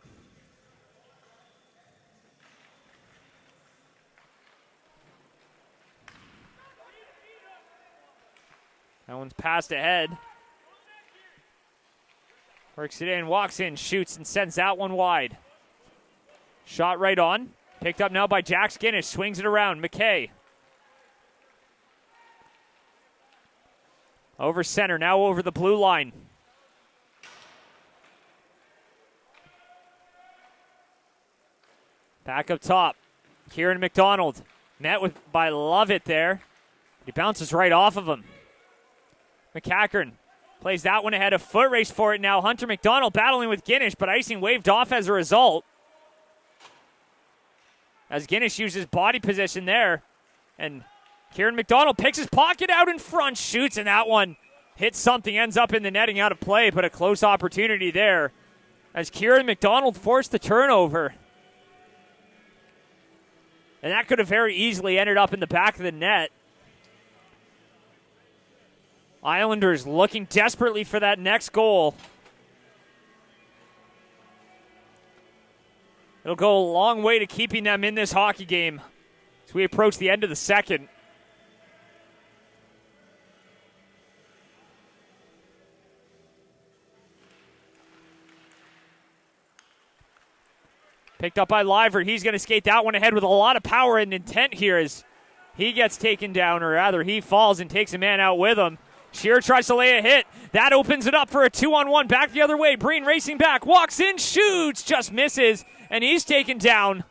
That one's passed ahead. Works it in, walks in, shoots, and sends that one wide. Shot right on. Picked up now by Jack Guinness. Swings it around. McKay. Over center, now over the blue line. Back up top. Kieran McDonald. Met by Lovett there. He bounces right off of him. McCackern plays that one ahead. A foot race for it now. Hunter McDonald battling with Guinness, but icing waved off as a result. As Guinness uses body position there. And Kieran McDonald picks his pocket out in front, shoots, and that one hits something, ends up in the netting out of play, but a close opportunity there. As Kieran McDonald forced the turnover. And that could have very easily ended up in the back of the net. Islanders looking desperately for that next goal. It'll go a long way to keeping them in this hockey game as we approach the end of the second. Picked up by Livert. He's going to skate that one ahead with a lot of power and intent here as he gets taken down, or rather he falls and takes a man out with him. Shearer tries to lay a hit. That opens it up for a 2-on-1. Back the other way. Breen racing back. Walks in, shoots, just misses, and he's taken down.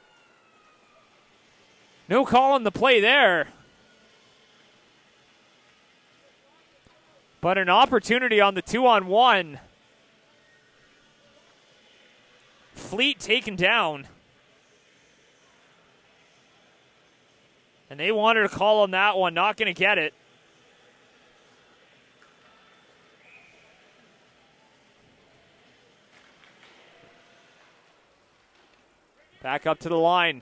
No call on the play there. But an opportunity on the 2-on-1. Fleet taken down. And they wanted a call on that one. Not going to get it. Back up to the line.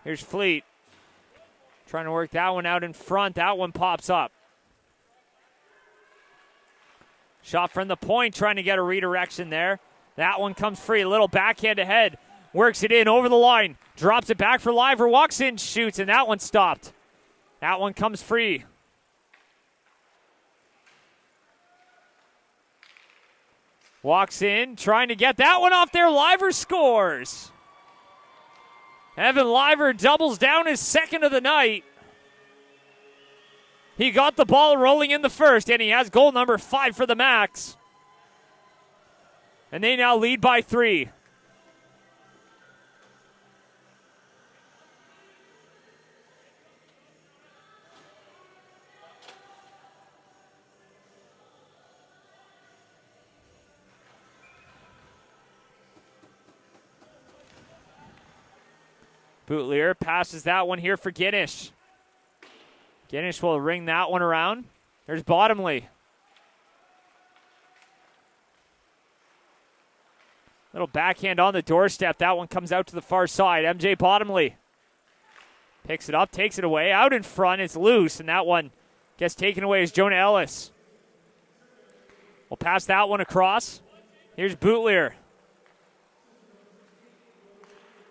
Here's Fleet. Trying to work that one out in front. That one pops up. Shot from the point, trying to get a redirection there. That one comes free. A little backhand ahead. Works it in over the line. Drops it back for Liver. Walks in, shoots, and that one stopped. That one comes free. Walks in, trying to get that one off there. Liver scores. Evan Liver doubles down his second of the night. He got the ball rolling in the first, and he has goal number 5 for the Max. And they now lead by 3. Bootleer passes that one here for Guinness. Guinness will ring that one around. There's Bottomley. Little backhand on the doorstep. That one comes out to the far side. MJ Bottomley picks it up, takes it away. Out in front, it's loose, and that one gets taken away as Jonah Ellis. We'll pass that one across. Here's Bootleer.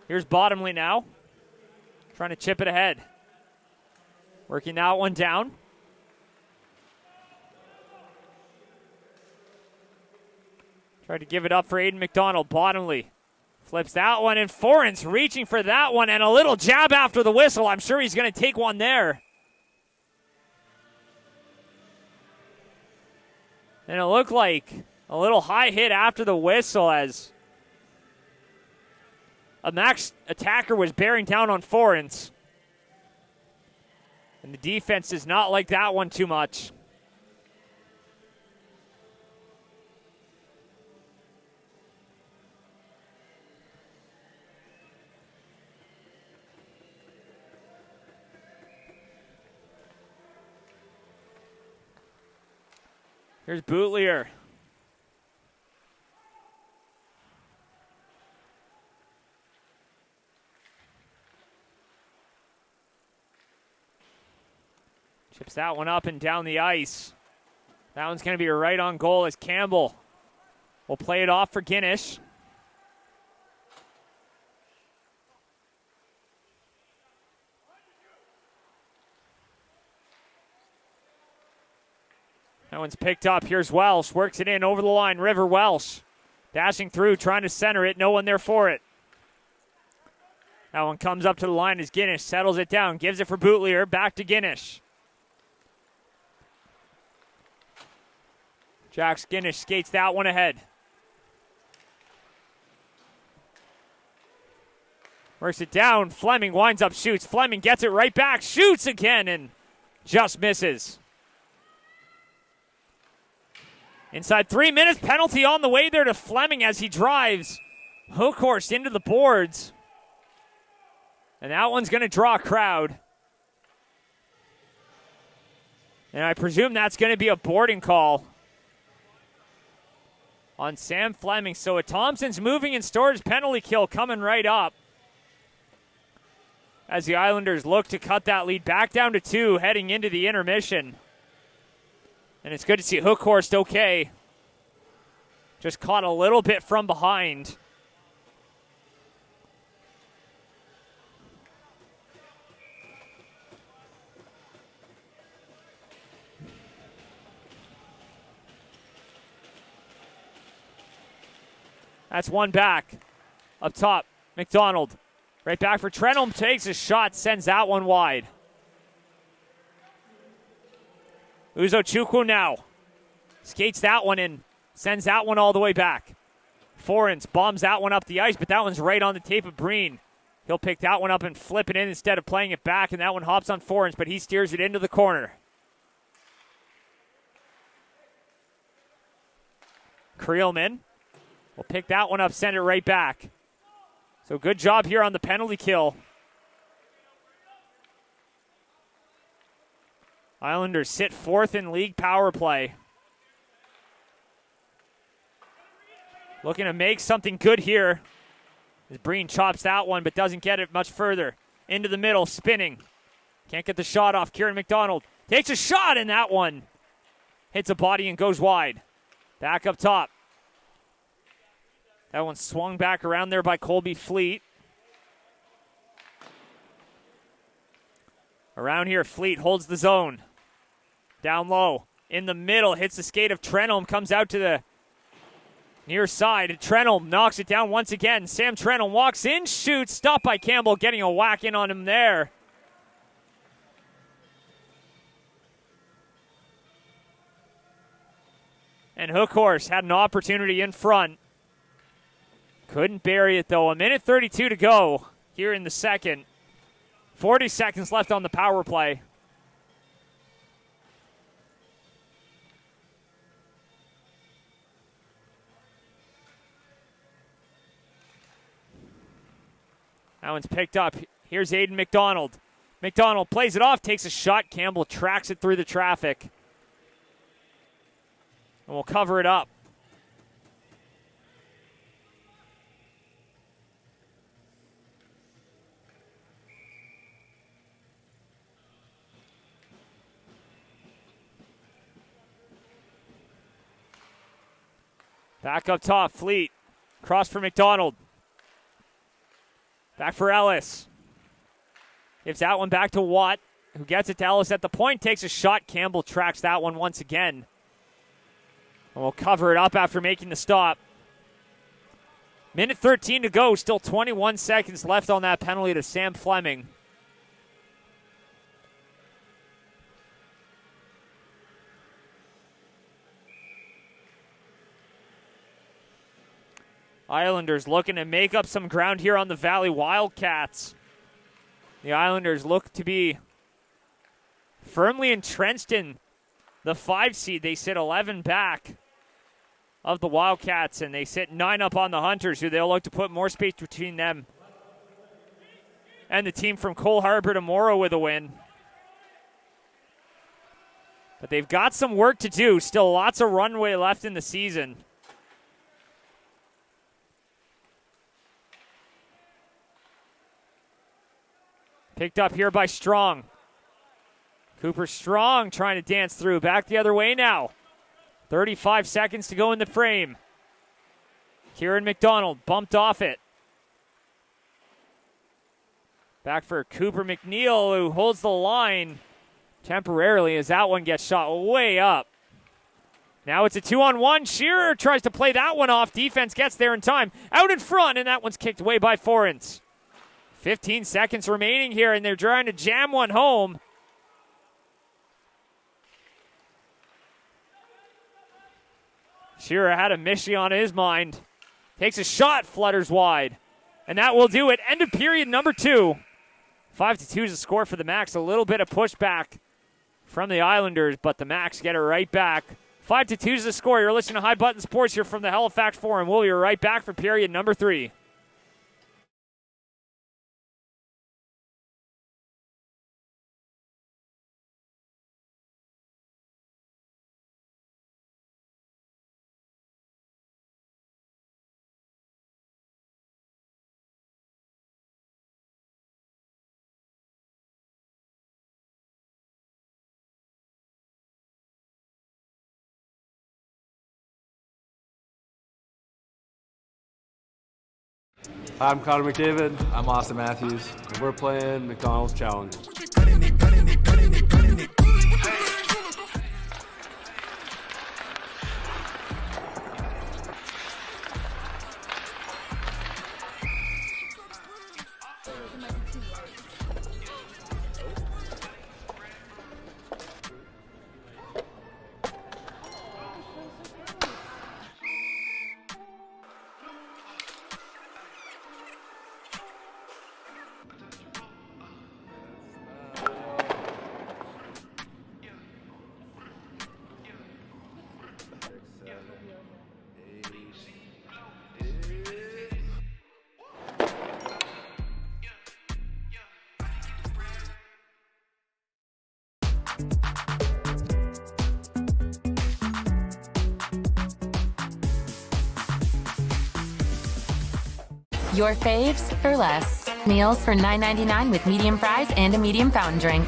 Here's Bottomley now. Trying to chip it ahead. Working that one down. Tried to give it up for Aiden McDonald. Bottomley flips that one, and Forens reaching for that one, and a little jab after the whistle. I'm sure he's going to take one there. And it looked like a little high hit after the whistle as a Max attacker was bearing down on Forens. And the defense does not like that one too much. Here's Bootleer. Chips that one up and down the ice. That one's going to be right on goal as Campbell will play it off for Guinness. That one's picked up. Here's Welsh. Works it in over the line. River Welsh dashing through, trying to center it. No one there for it. That one comes up to the line as Guinness settles it down. Gives it for Bootleer. Back to Guinness. Jax Guinness skates that one ahead. Works it down. Fleming winds up, shoots. Fleming gets it right back. Shoots again and just misses. Inside 3 minutes, penalty on the way there to Fleming as he drives Hookhorst into the boards. And that one's going to draw a crowd. And I presume that's going to be a boarding call on Sam Fleming. So a Thompson's moving and storage penalty kill coming right up. as the Islanders look to cut that lead back down to 2 heading into the intermission. And it's good to see Hookhorst okay. Just caught a little bit from behind. That's one back. Up top, Macdonald. Right back for Trenholm. Takes a shot, sends that one wide. Uzo-Chukwu now. Skates that one in. Sends that one all the way back. Forens bombs that one up the ice, but that one's right on the tape of Breen. He'll pick that one up and flip it in instead of playing it back, and that one hops on Forens, but he steers it into the corner. Creelman will pick that one up, send it right back. So good job here on the penalty kill. Islanders sit 4th in league power play. Looking to make something good here. As Breen chops that one, but doesn't get it much further. Into the middle, spinning. Can't get the shot off. Kieran Macdonald takes a shot, and that one hits a body and goes wide. Back up top. That one swung back around there by Colby Fleet. Around here, Fleet holds the zone. Down low. In the middle, hits the skate of Trenholm, comes out to the near side. Trenholm knocks it down once again. Sam Trenholm walks in, shoots, stopped by Campbell, getting a whack in on him there. And Hookhorst had an opportunity in front. Couldn't bury it, though. 1:32 to go here in the second. 40 seconds left on the power play. That one's picked up. Here's Aiden McDonald. McDonald plays it off, takes a shot. Campbell tracks it through the traffic. And we'll cover it up. Back up top, Fleet. Cross for McDonald. Back for Ellis. Gives that one back to Watt, who gets it to Ellis at the point, takes a shot. Campbell tracks that one once again. And we'll cover it up after making the stop. 1:13 to go, still 21 seconds left on that penalty to Sam Fleming. Islanders looking to make up some ground here on the Valley Wildcats. The Islanders look to be firmly entrenched in the 5 seed. They sit 11 back of the Wildcats, and they sit 9 up on the Hunters, who they'll look to put more space between them and the team from Cole Harbour tomorrow with a win. But they've got some work to do. Still lots of runway left in the season. Picked up here by Strong. Cooper Strong trying to dance through. Back the other way now. 35 seconds to go in the frame. Kieran McDonald bumped off it. Back for Cooper McNeil, who holds the line temporarily as that one gets shot way up. Now it's a 2-on-1. Shearer tries to play that one off. Defense gets there in time. Out in front, and that one's kicked away by Forens. 15 seconds remaining here, and they're trying to jam one home. Shearer had a Michie on his mind. Takes a shot, flutters wide. And that will do it. End of period number 2. 5-2 is the score for the Max. A little bit of pushback from the Islanders, but the Max get it right back. 5-2 is the score. You're listening to High Button Sports here from the Halifax Forum. We'll be right back for period number 3. Hi, I'm Connor McDavid. I'm Austin Matthews. And we're playing Macdonalds Challenge. Your faves for less. Meals for $9.99 with medium fries and a medium fountain drink.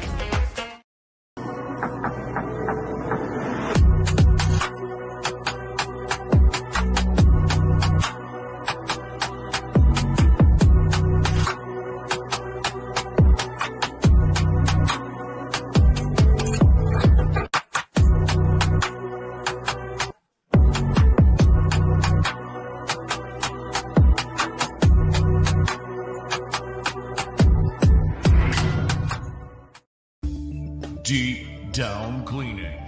Deep Down Cleaning,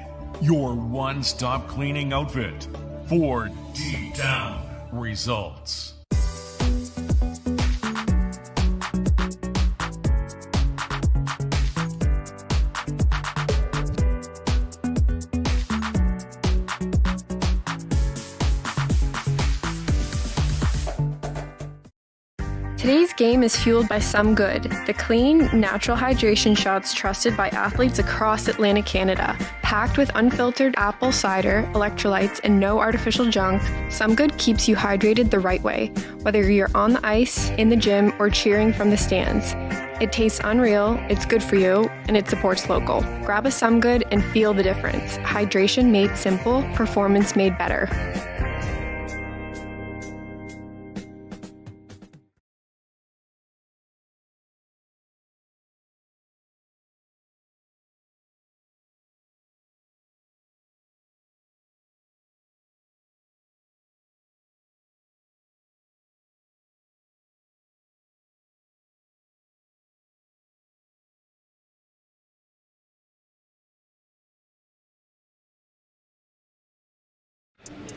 your one-stop cleaning outfit for deep down results. Today's game is fueled by Some Good, the clean, natural hydration shots trusted by athletes across Atlantic Canada. Packed with unfiltered apple cider, electrolytes, and no artificial junk, Some Good keeps you hydrated the right way, whether you're on the ice, in the gym, or cheering from the stands. It tastes unreal, it's good for you, and it supports local. Grab a Some Good and feel the difference. Hydration made simple, performance made better.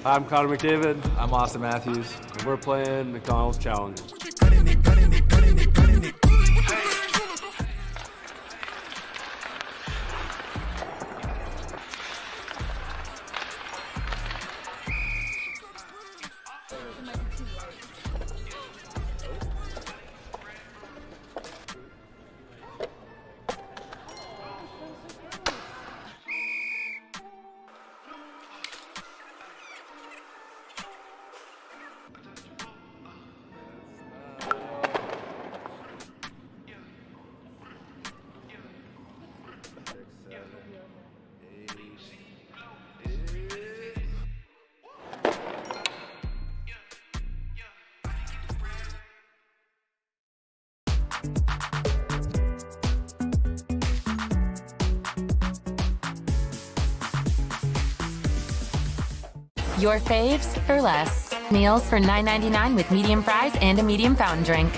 Hi, I'm Connor McDavid. I'm Austin Matthews. And we're playing Macdonalds Challenge. Your faves for less. Meals for $9.99 with medium fries and a medium fountain drink.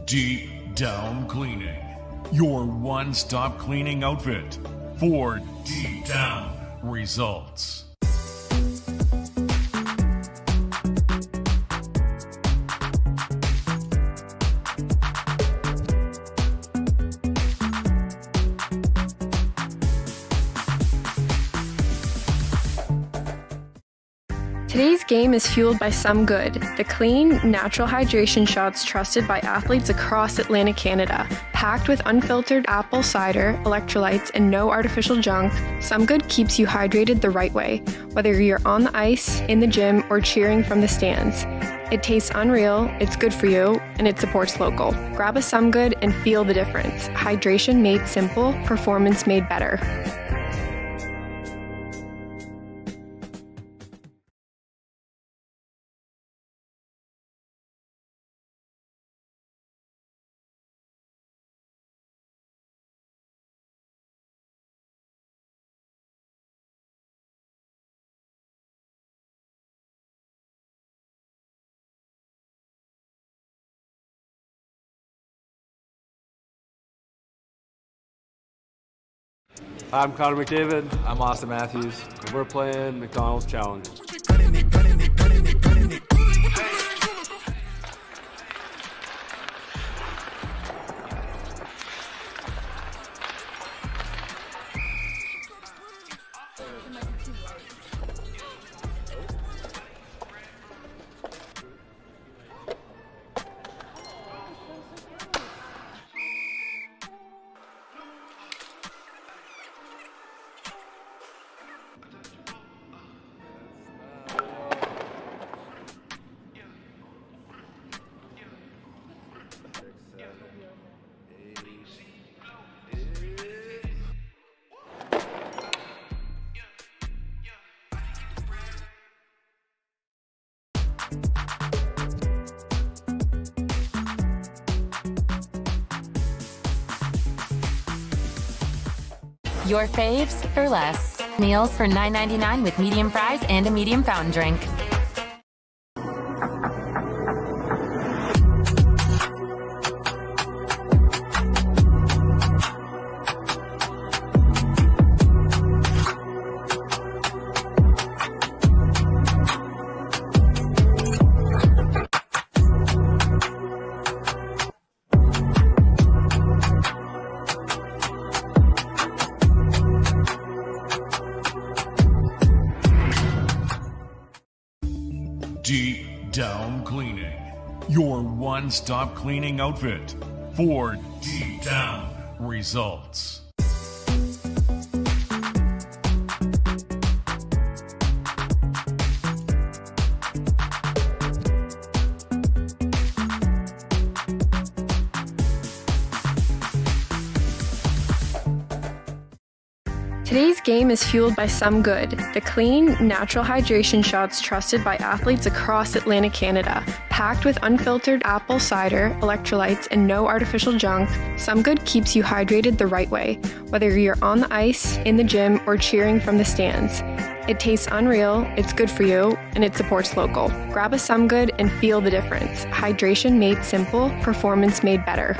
Deep Down Cleaning, your one-stop cleaning outfit for deep down results. Today's game is fueled by Some Good, the clean, natural hydration shots trusted by athletes across Atlantic Canada. Packed with unfiltered apple cider, electrolytes, and no artificial junk, Some Good keeps you hydrated the right way, whether you're on the ice, in the gym, or cheering from the stands. It tastes unreal, it's good for you, and it supports local. Grab a Some Good and feel the difference. Hydration made simple, performance made better. I'm Connor McDavid. I'm Austin Matthews. And we're playing Macdonalds Challenge. Your faves for less. Meals for $9.99 with medium fries and a medium fountain drink. Deep Down Cleaning, your one-stop cleaning outfit for deep down results. Today's game is fueled by Some Good, the clean, natural hydration shots trusted by athletes across Atlantic Canada. Packed with unfiltered apple cider, electrolytes, and no artificial junk, Some Good keeps you hydrated the right way, whether you're on the ice, in the gym, or cheering from the stands. It tastes unreal, it's good for you, and it supports local. Grab a Some Good and feel the difference. Hydration made simple, performance made better.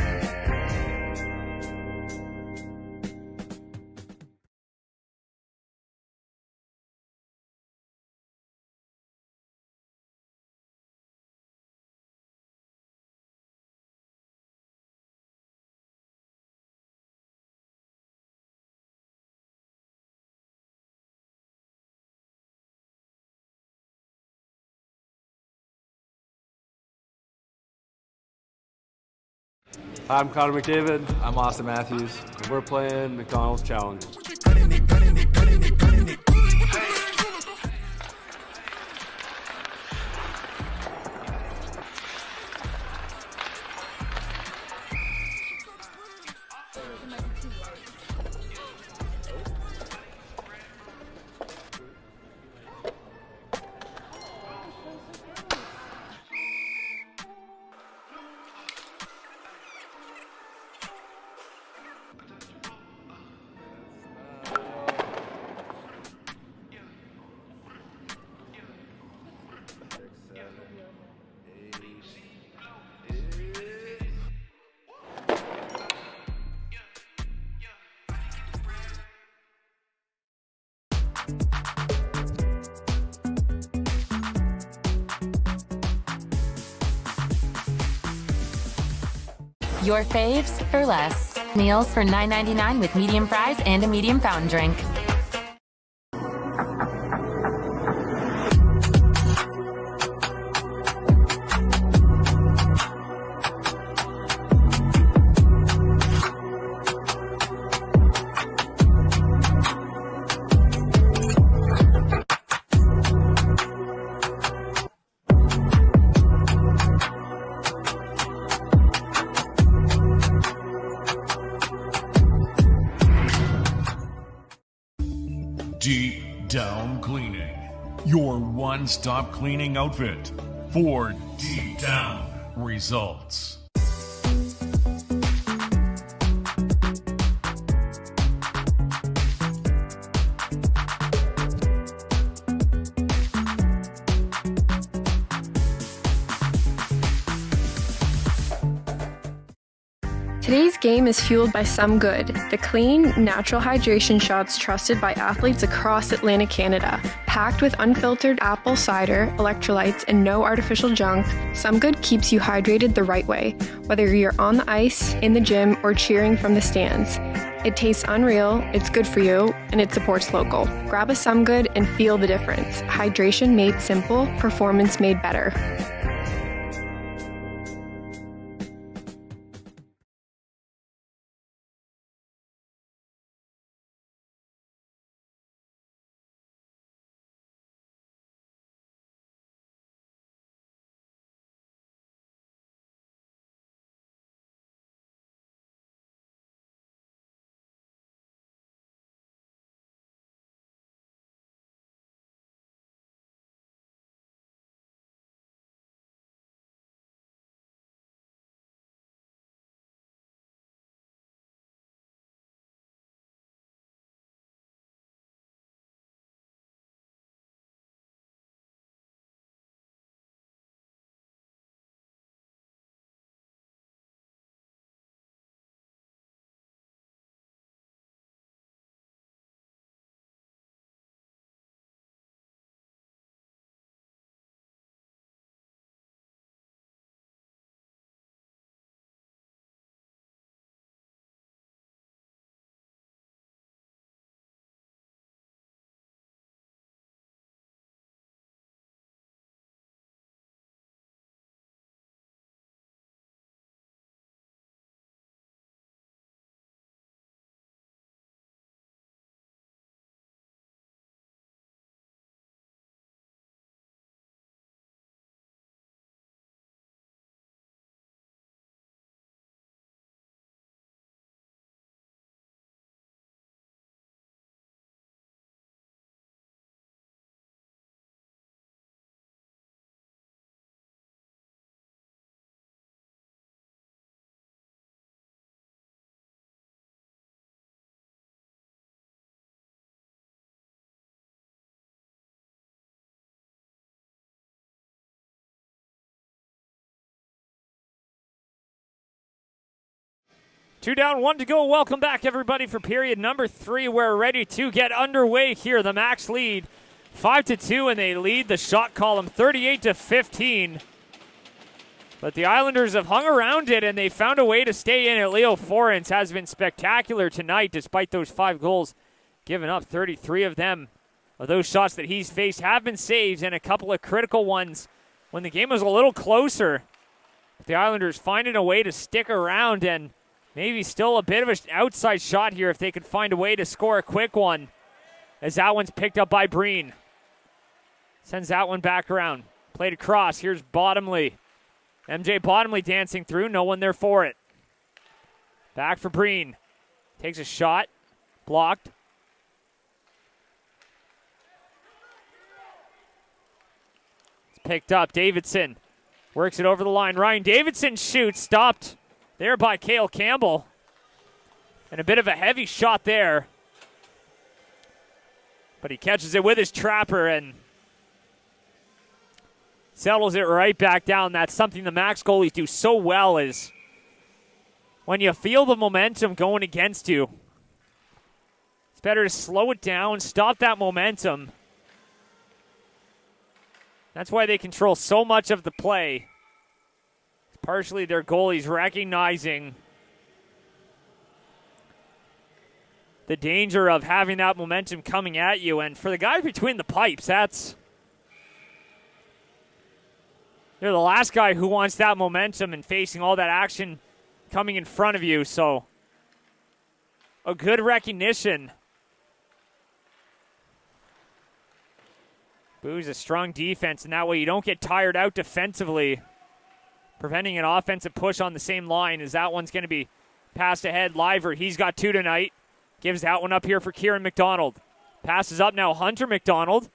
I'm Connor McDavid. I'm Austin Matthews. And we're playing Macdonalds Challenge. Your faves for less. Meals for $9.99 with medium fries and a medium fountain drink. Deep Down Cleaning, your one-stop cleaning outfit for deep down results. Today's game is fueled by Some Good, the clean, natural hydration shots trusted by athletes across Atlantic Canada. Packed with unfiltered apple cider, electrolytes, and no artificial junk, Some Good keeps you hydrated the right way, whether you're on the ice, in the gym, or cheering from the stands. It tastes unreal, it's good for you, and it supports local. Grab a Some Good and feel the difference. Hydration made simple, performance made better. Two down, one to go. Welcome back, everybody, for period number 3. We're ready to get underway here. The Max lead 5-2, and they lead the shot column 38-15. But the Islanders have hung around it, and they found a way to stay in it. Leo Forens has been spectacular tonight, despite those 5 goals given up. 33 of them, of those shots that he's faced, have been saves, and a couple of critical ones when the game was a little closer. But the Islanders finding a way to stick around, and maybe still a bit of an outside shot here if they could find a way to score a quick one, as that one's picked up by Breen. Sends that one back around. Played across. Here's Bottomley. MJ Bottomley dancing through. No one there for it. Back for Breen. Takes a shot. Blocked. It's picked up. Davidson works it over the line. Ryan Davidson shoots. Stopped there by Cale Campbell. And a bit of a heavy shot there. But he catches it with his trapper and settles it right back down. That's something the Max goalies do so well, is when you feel the momentum going against you, it's better to slow it down, stop that momentum. That's why they control so much of the play. It's partially their goalies recognizing the danger of having that momentum coming at you. And for the guys between the pipes, they're the last guy who wants that momentum and facing all that action coming in front of you. So a good recognition. Boo's a strong defense, and that way you don't get tired out defensively, preventing an offensive push on the same line, as that one's going to be passed ahead. Liver, he's got 2 tonight. Gives that one up here for Kieran McDonald. Passes up now, Hunter McDonald.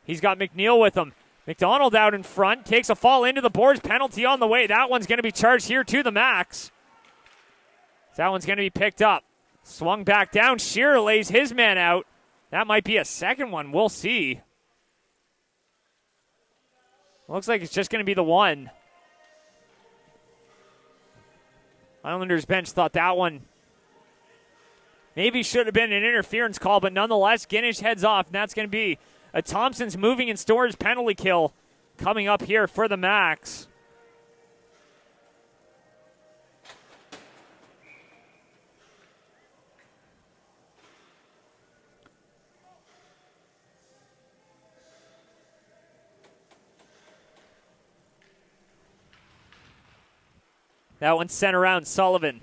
He's got McNeil with him. McDonald out in front, takes a fall into the boards, penalty on the way. That one's going to be charged here to the max. That one's going to be picked up. Swung back down, Shearer lays his man out. That might be a second one, we'll see. Looks like it's just going to be the one. Islanders bench thought that one maybe should have been an interference call, but nonetheless, Guinness heads off, and that's going to be a Thompson's moving and storage penalty kill coming up here for the max. That one sent around Sullivan.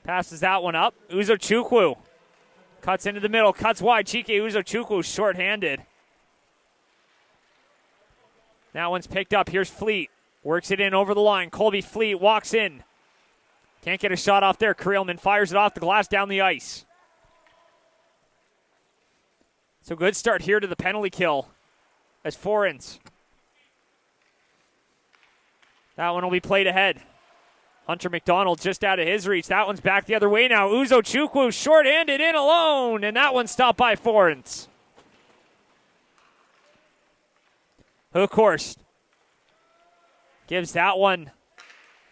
Passes that one up. Uzo-Chukwu cuts into the middle, cuts wide. Chike Uzo-Chukwu short-handed. That one's picked up. Here's Fleet. Works it in over the line. Colby Fleet walks in. Can't get a shot off there. Creelman fires it off the glass down the ice. So good start here to the penalty kill as Forens. That one will be played ahead. Hunter McDonald just out of his reach. That one's back the other way now. Uzo-Chukwu short-handed in alone, and that one stopped by Forens. Hookhorst gives that one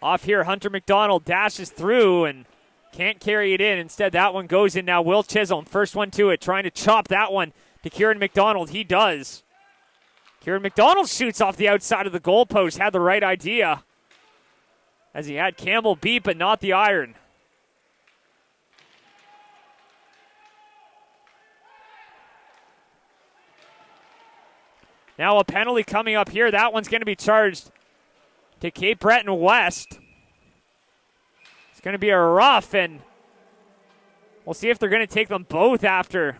off here. Hunter McDonald dashes through and can't carry it in. Instead, that one goes in now. Will Chisholm, first one to it, trying to chop that one to Kieran McDonald. He does. Kieran McDonald shoots off the outside of the goalpost. Had the right idea as he had Campbell beat, but not the iron. Now a penalty coming up here. That one's going to be charged to Cape Breton West. It's going to be a rough, and we'll see if they're going to take them both after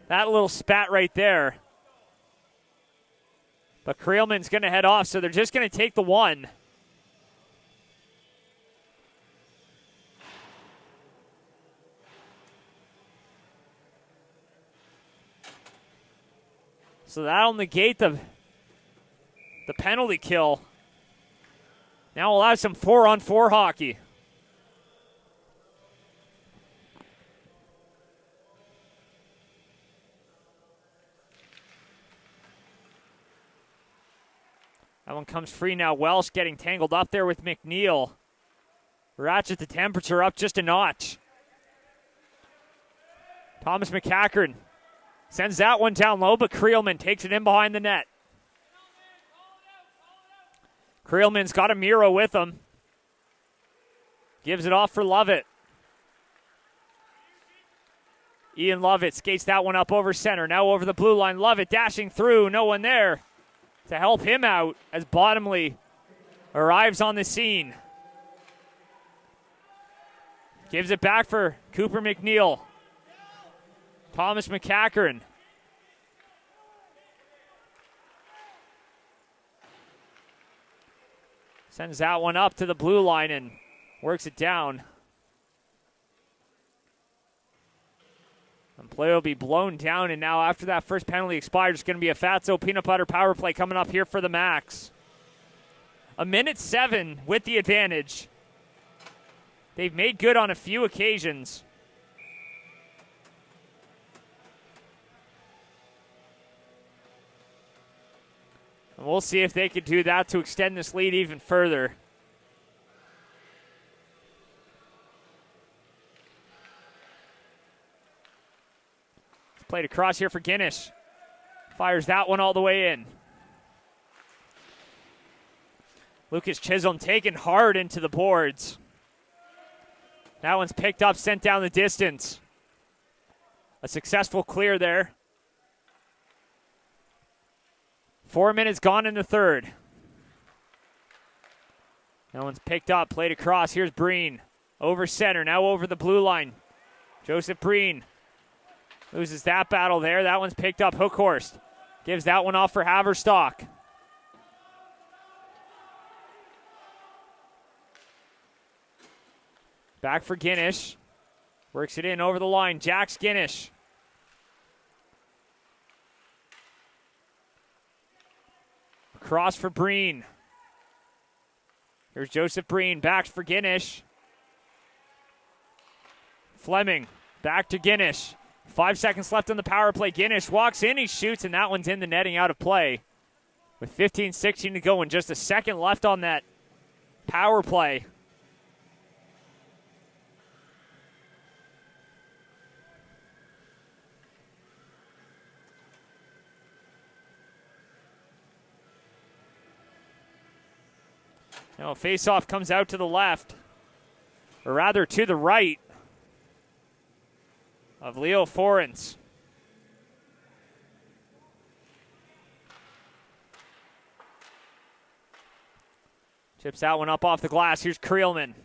that little spat right there. But Creelman's going to head off, so they're just going to take the one. So that'll negate the penalty kill. Now we'll have some 4-on-4 hockey. That one comes free now. Welsh getting tangled up there with McNeil. Ratchet the temperature up just a notch. Thomas McCackern sends that one down low, but Creelman takes it in behind the net. Creelman's got a Miro with him. Gives it off for Lovett. Ian Lovett skates that one up over center. Now over the blue line. Lovett dashing through. No one there to help him out as Bottomley arrives on the scene. Gives it back for Cooper McNeil. Thomas McCackern. Sends that one up to the blue line and works it down. And play will be blown down, and now after that first penalty expires, it's going to be a Fatso peanut butter power play coming up here for the Max. 1:07 with the advantage. They've made good on a few occasions. And we'll see if they could do that to extend this lead even further. Played across here for Guinness. Fires that one all the way in. Lucas Chisholm taken hard into the boards. That one's picked up, sent down the distance. A successful clear there. 4 minutes gone in the third. That one's picked up, played across. Here's Breen. Over center, now over the blue line. Joseph Breen loses that battle there. That one's picked up. Hookhorst gives that one off for Haverstock. Back for Guinness. Works it in over the line. Jack Skinnish. Across for Breen. Here's Joseph Breen. Back for Ginnish. Fleming. Back to Ginnish. 5 seconds left on the power play. Ginnish walks in. He shoots, and that one's in the netting out of play. With 15-16 to go and just a second left on that power play. Now, face-off comes out to the left, or rather to the right of Leo Forens. Chips that one up off the glass. Here's Creelman.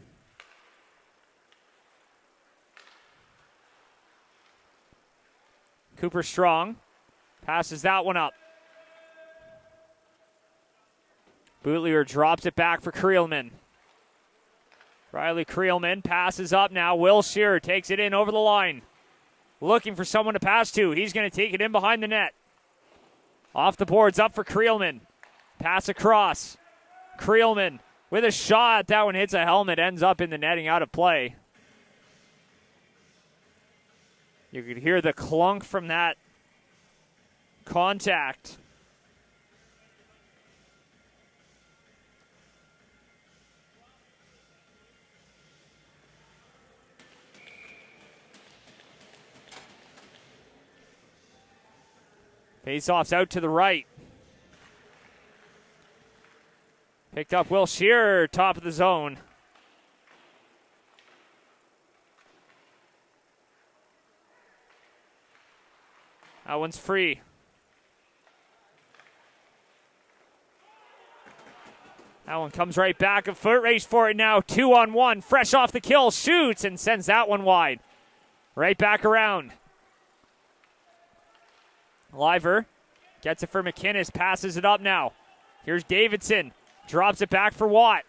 Cooper Strong passes that one up. Bootlier drops it back for Creelman. Riley Creelman passes up now. Will Shearer takes it in over the line. Looking for someone to pass to. He's going to take it in behind the net. Off the boards, up for Creelman. Pass across. Creelman with a shot. That one hits a helmet, ends up in the netting out of play. You could hear the clunk from that contact. Face-off's out to the right. Picked up Will Shearer, top of the zone. That one's free. That one comes right back. A foot race for it now. 2-on-1. Fresh off the kill. Shoots and sends that one wide. Right back around. Liver gets it for McInnes, passes it up now. Here's Davidson, drops it back for Watt.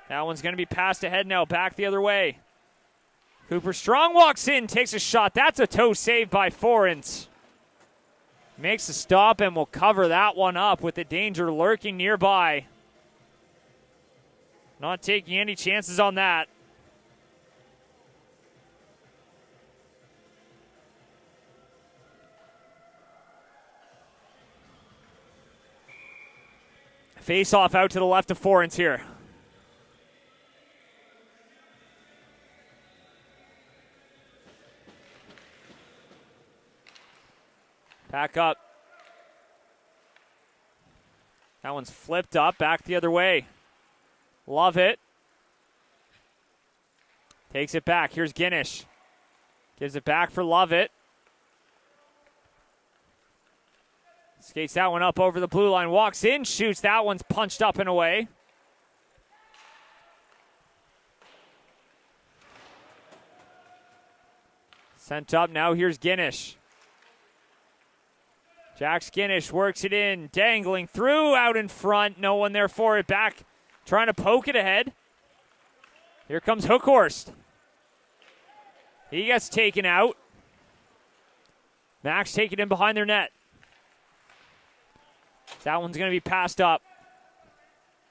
That one's going to be passed ahead now, back the other way. Cooper Strong walks in, takes a shot. That's a toe save by Forens. Makes a stop and will cover that one up with the danger lurking nearby. Not taking any chances on that. Face-off out to the left of Forens here. Back up. That one's flipped up, back the other way. Love it. Takes it back. Here's Ginnish. Gives it back for Lovett. Skates that one up over the blue line. Walks in, shoots. That one's punched up and away. Sent up now. Here's Ginnish. Jack Skinnish works it in. Dangling through out in front. No one there for it. Back. Trying to poke it ahead. Here comes Hookhorst. He gets taken out. Max taking in behind their net. That one's going to be passed up.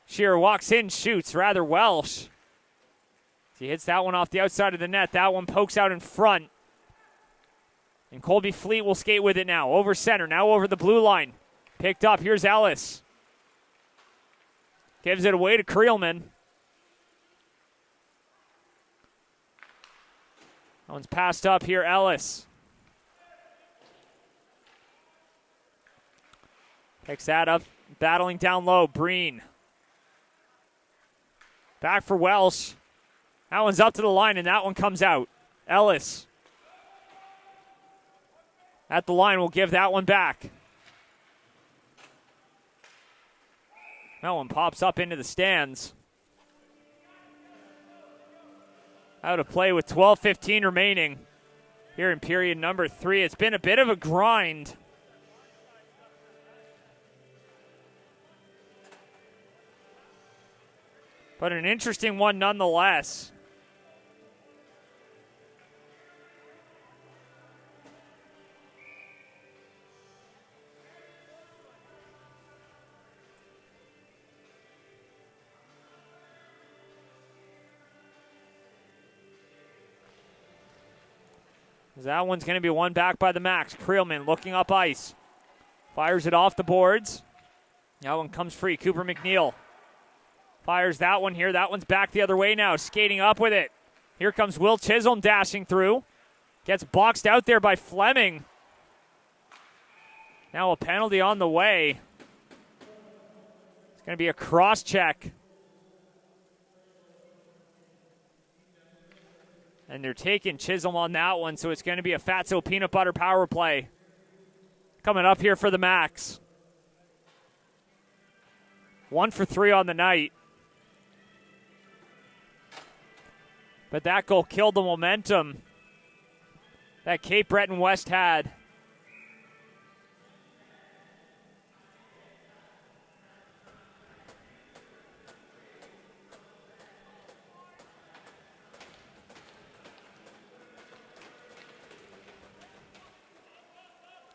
Shearer walks in, shoots. Rather Welsh. He hits that one off the outside of the net. That one pokes out in front. And Colby Fleet will skate with it now. Over center, now over the blue line. Picked up. Here's Ellis. Gives it away to Creelman. That one's passed up here, Ellis. Picks that up, battling down low, Breen. Back for Welsh. That one's up to the line, and that one comes out. Ellis. At the line, will give that one back. That one pops up into the stands. Out of play with 12:15 remaining here in period number 3. It's been a bit of a grind. but an interesting one nonetheless. That one's going to be won back by the Max. Creelman looking up ice. Fires it off the boards. That one comes free. Cooper McNeil fires that one here. That one's back the other way now. Skating up with it. Here comes Will Chisholm dashing through. Gets boxed out there by Fleming. Now a penalty on the way. It's going to be a cross check. And they're taking Chisholm on that one, so it's going to be a Fatso peanut butter power play. Coming up here for the Max. 1 for 3 on the night. But that goal killed the momentum that Cape Breton West had.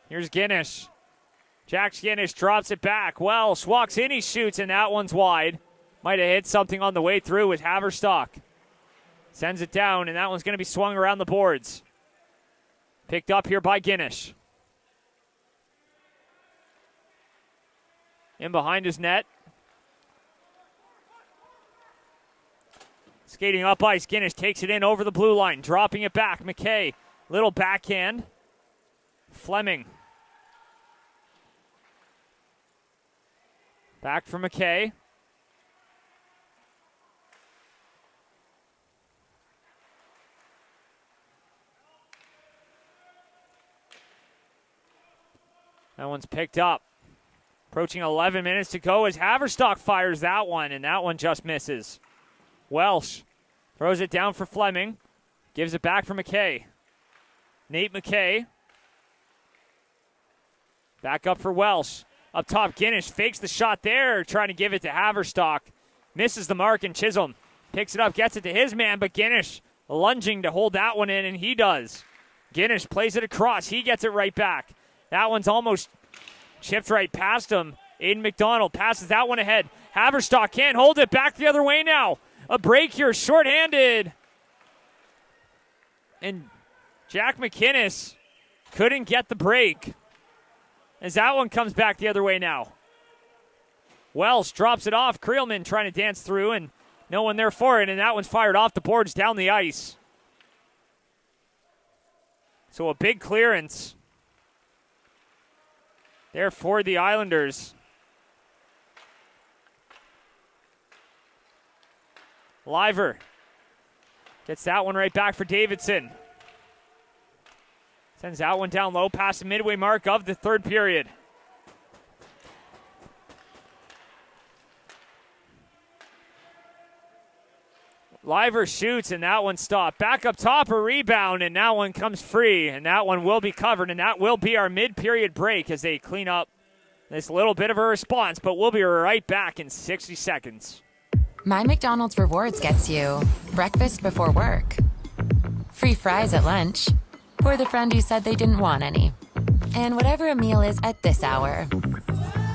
Here's Guinness. Jack Guinness drops it back. Welsh walks in, he shoots, and that one's wide. Might have hit something on the way through with Haverstock. Sends it down, and that one's going to be swung around the boards. Picked up here by Guinness. In behind his net. Skating up ice, Guinness takes it in over the blue line, dropping it back. McKay, little backhand. Fleming. Back for McKay. That one's picked up. Approaching 11 minutes to go as Haverstock fires that one, and that one just misses. Welsh throws it down for Fleming. Gives it back for McKay. Nate McKay. Back up for Welsh. Up top, Guinness fakes the shot there, trying to give it to Haverstock. Misses the mark, and Chisholm picks it up, gets it to his man, but Guinness lunging to hold that one in, and he does. Guinness plays it across. He gets it right back. That one's almost chipped right past him. Aiden McDonald passes that one ahead. Haverstock can't hold it. Back the other way now. A break here, shorthanded. And Jack McInnes couldn't get the break. As that one comes back the other way now. Welsh drops it off. Creelman trying to dance through, and no one there for it, and that one's fired off the boards down the ice. So a big clearance there for the Islanders. Liver gets that one right back for Davidson. Sends that one down low past the midway mark of the third period. Liver shoots, and that one stopped. Back up top, a rebound, and that one comes free, and that one will be covered, and that will be our mid-period break as they clean up this little bit of a response, but we'll be right back in 60 seconds. My McDonald's Rewards gets you breakfast before work, free fries at lunch, for the friend who said they didn't want any, and whatever a meal is at this hour.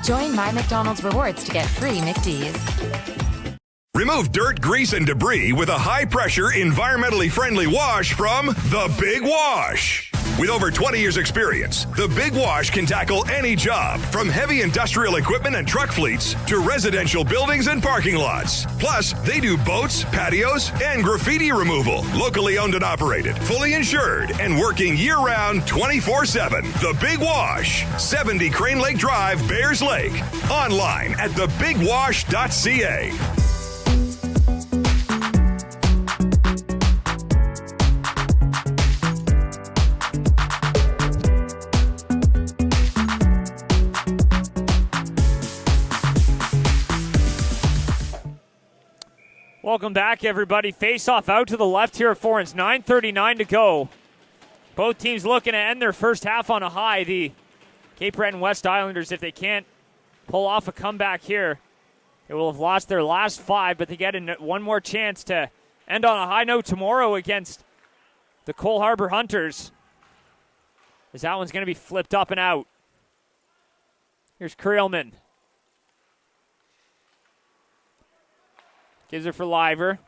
Join My McDonald's Rewards to get free McDs. Remove dirt, grease, and debris with a high-pressure, environmentally friendly wash from The Big Wash. With over 20 years' experience, The Big Wash can tackle any job, from heavy industrial equipment and truck fleets to residential buildings and parking lots. Plus, they do boats, patios, and graffiti removal. Locally owned and operated, fully insured, and working year-round 24/7. The Big Wash, 70 Crane Lake Drive, Bears Lake. Online at thebigwash.ca. Welcome back, everybody. Face-off out to the left here at Forens. 9:39 to go. Both teams looking to end their first half on a high. The Cape Breton West Islanders, if they can't pull off a comeback here, They will have lost their last 5, but they get one more chance to end on a high note tomorrow against the Cole Harbour Hunters. As that one's going to be flipped up and out. Here's Creelman. Gives it for Liver.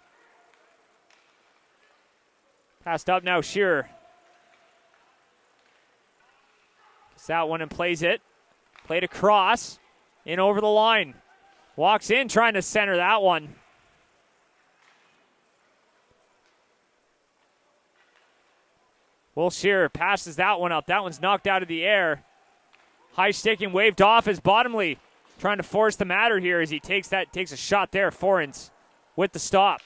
Passed up now, Shearer. Gets that one and plays it. Played across. In over the line. Walks in trying to center that one. Will Shearer passes that one up. That one's knocked out of the air. High stick and waved off as Bottomley trying to force the matter here as he takes a shot there. Forens with the stop.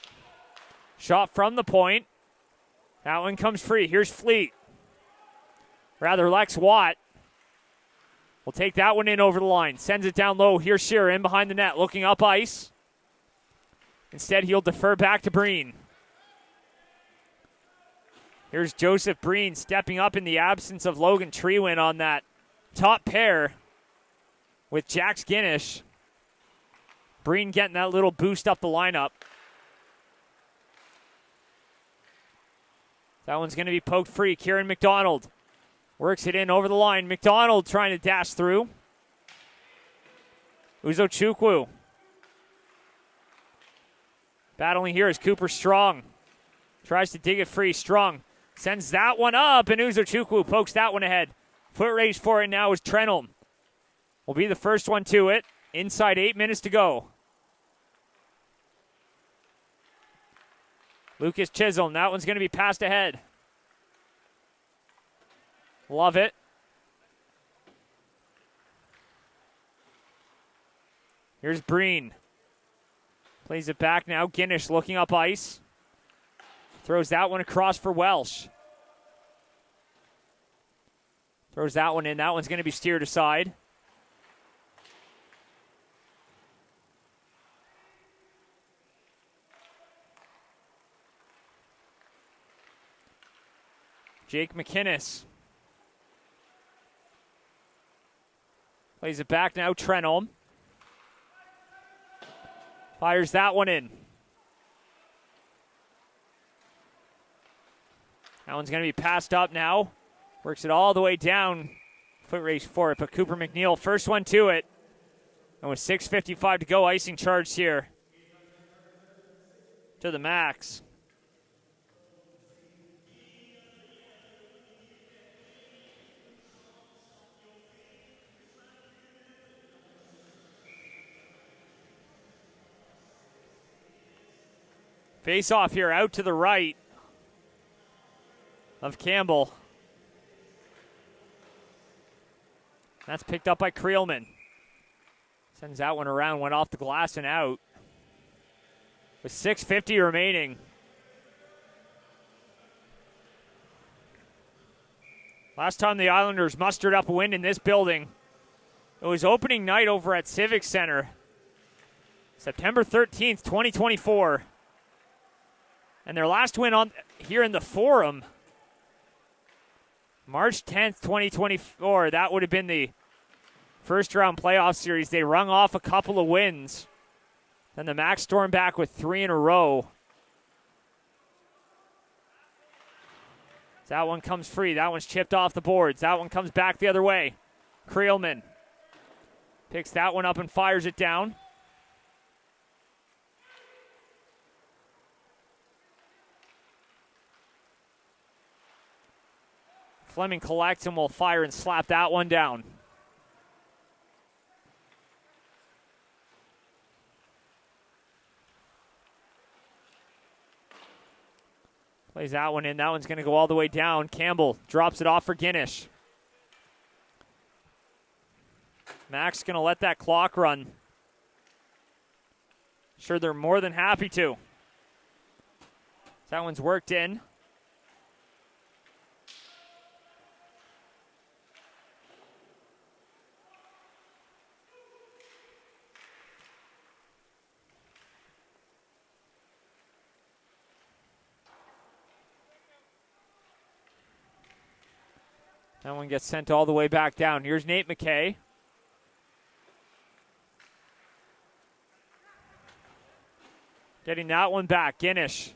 Shot from the point. That one comes free. Here's Fleet. Rather, Lex Watt will take that one in over the line. Sends it down low. Here's Shearer in behind the net, looking up ice. Instead, he'll defer back to Breen. Here's Joseph Breen stepping up in the absence of Logan Treewin on that top pair with Jax Guinness. Breen getting that little boost up the lineup. That one's going to be poked free. Kieran McDonald works it in over the line. McDonald trying to dash through. Uzo Chukwu. Battling here is Cooper Strong. Tries to dig it free. Strong sends that one up, and Uzo Chukwu pokes that one ahead. Foot race for it now is Trenholm. Will be the first one to it. Inside 8 minutes to go. Lucas Chisholm. That one's going to be passed ahead. Love it. Here's Breen. Plays it back now. Guinness looking up ice. Throws that one across for Welsh. Throws that one in. That one's going to be steered aside. Jake McInnes. Plays it back now. Trenholm. Fires that one in. That one's going to be passed up now. Works it all the way down. Foot race for it, but Cooper McNeil, first one to it. And with 6:55 to go, icing charged here to the max. Face off here out to the right of Campbell. That's picked up by Creelman. Sends that one around, went off the glass and out. With 6:50 remaining. Last time the Islanders mustered up a win in this building, it was opening night over at Civic Center. September 13th, 2024. And their last win on here in the Forum, March 10th, 2024. That would have been the first round playoff series. They rung off a couple of wins. Then the Max stormed back with 3 in a row. That one comes free. That one's chipped off the boards. That one comes back the other way. Creelman picks that one up and fires it down. Fleming collects and will fire and slap that one down. Plays that one in. That one's going to go all the way down. Campbell drops it off for Guinness. Max going to let that clock run. Sure, they're more than happy to. That one's worked in. That one gets sent all the way back down. Here's Nate McKay. Getting that one back, Guinness.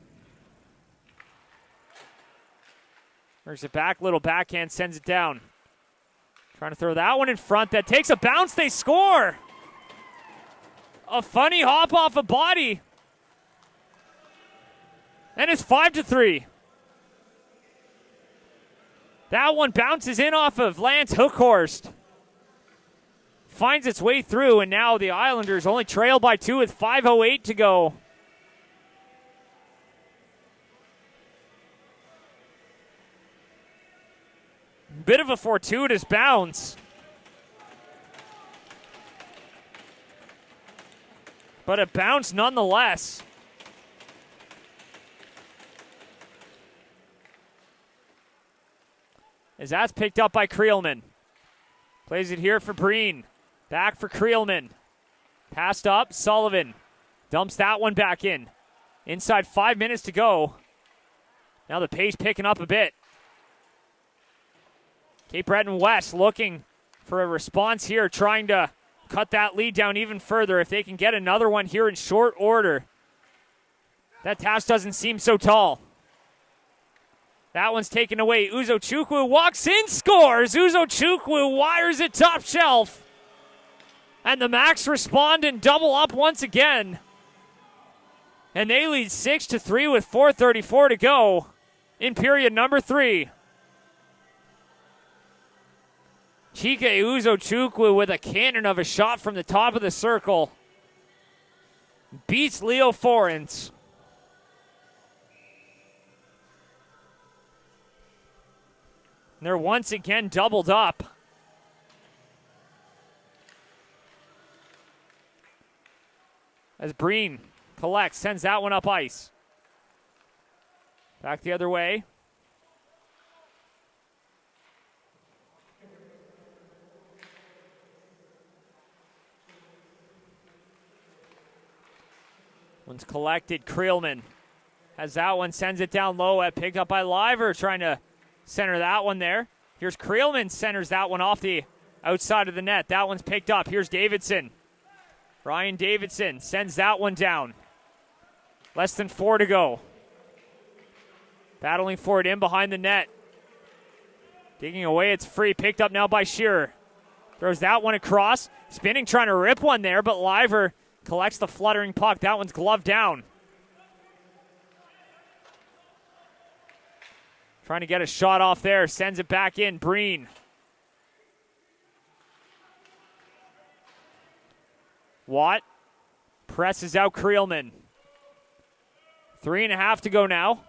Brings it back, little backhand, sends it down. Trying to throw that one in front. That takes a bounce, they score! A funny hop off a body. And it's 5-3. That one bounces in off of Lance Hookhorst. Finds its way through, and now the Islanders only trail by 2 with 5:08 to go. Bit of a fortuitous bounce. But a bounce nonetheless. As that's picked up by Creelman. Plays it here for Breen. Back for Creelman. Passed up, Sullivan. Dumps that one back in. Inside 5 minutes to go. Now the pace picking up a bit. Cape Breton West looking for a response here, trying to cut that lead down even further. If they can get another one here in short order. That task doesn't seem so tall. That one's taken away. Uzo Chukwu walks in, scores. Uzo Chukwu wires it top shelf. And the Macs respond and double up once again. And they lead 6-3 with 4:34 to go in period number 3. Chike Uzo Chukwu with a cannon of a shot from the top of the circle. Beats Leo Forens. They're once again doubled up. As Breen collects, sends that one up ice. Back the other way. One's collected. Creelman has that one, sends it down low. Picked up by Liver, trying to center that one there. Here's Creelman, centers that one off the outside of the net. That one's picked up. Here's Davidson. Ryan Davidson sends that one down. Less than 4 to go. Battling for it in behind the net. Digging away, it's free. Picked up now by Shearer. Throws that one across. Spinning, trying to rip one there, but Liver collects the fluttering puck. That one's gloved down. Trying to get a shot off there. Sends it back in. Breen. Watt presses out Creelman. 3.5 to go now.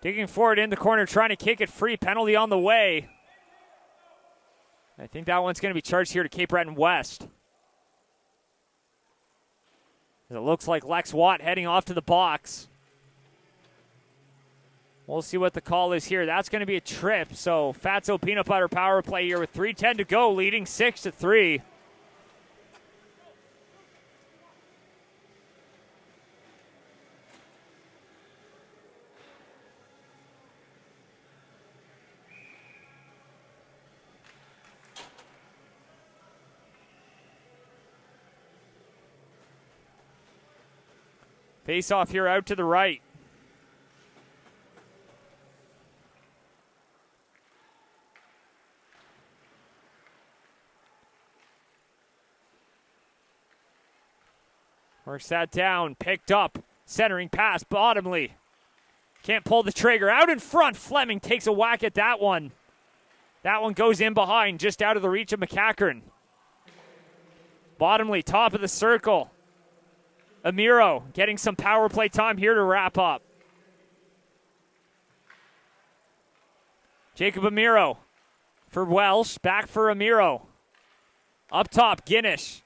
Digging forward in the corner, trying to kick it free. Penalty on the way. I think that one's going to be charged here to Cape Breton West. It looks like Lex Watt heading off to the box. We'll see what the call is here. That's going to be a trip. So Fatso Peanut Butter power play here with 3:10 to go, leading 6-3. Face off here out to the right. Works that down, picked up, centering pass, Bottomley. Can't pull the trigger. Out in front, Fleming takes a whack at that one. That one goes in behind, just out of the reach of McCachran. Bottomley, top of the circle. Amiro getting some power play time here to wrap up. Jacob Amiro for Welsh, back for Amiro. Up top, Guinness.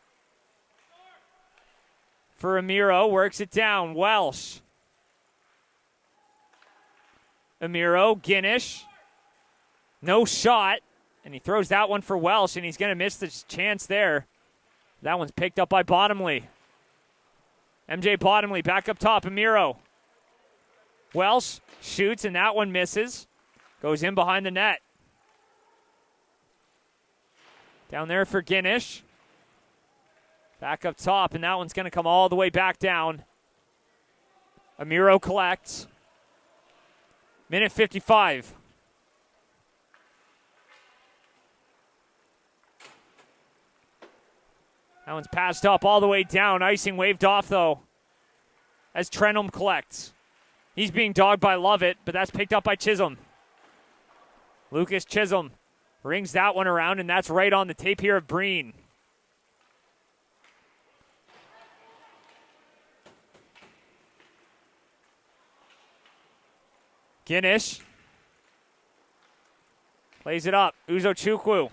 For Amiro, works it down, Welsh. Amiro, Guinness. No shot, and he throws that one for Welsh, and he's going to miss the chance there. That one's picked up by Bottomley. MJ Bottomley back up top. Amiro Welsh shoots, and that one misses. Goes in behind the net. Down there for Guinish. Back up top, and that one's going to come all the way back down. Amiro collects. Minute 55. That one's passed up all the way down. Icing waved off, though, as Trenholm collects. He's being dogged by Lovett, but that's picked up by Chisholm. Lucas Chisholm rings that one around, and that's right on the tape here of Breen. Guinish plays it up. Uzo Chukwu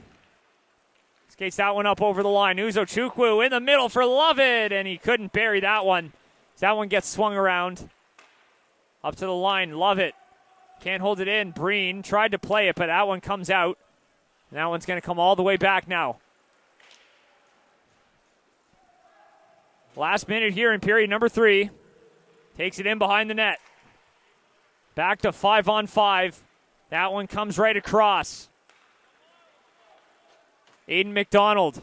skates that one up over the line. Uzo Chukwu in the middle for Lovett, and he couldn't bury that one. That one gets swung around. Up to the line, Lovett can't hold it in. Breen tried to play it, but that one comes out. And that one's going to come all the way back now. Last minute here in period number 3. Takes it in behind the net. Back to 5-on-5. That one comes right across. Aiden McDonald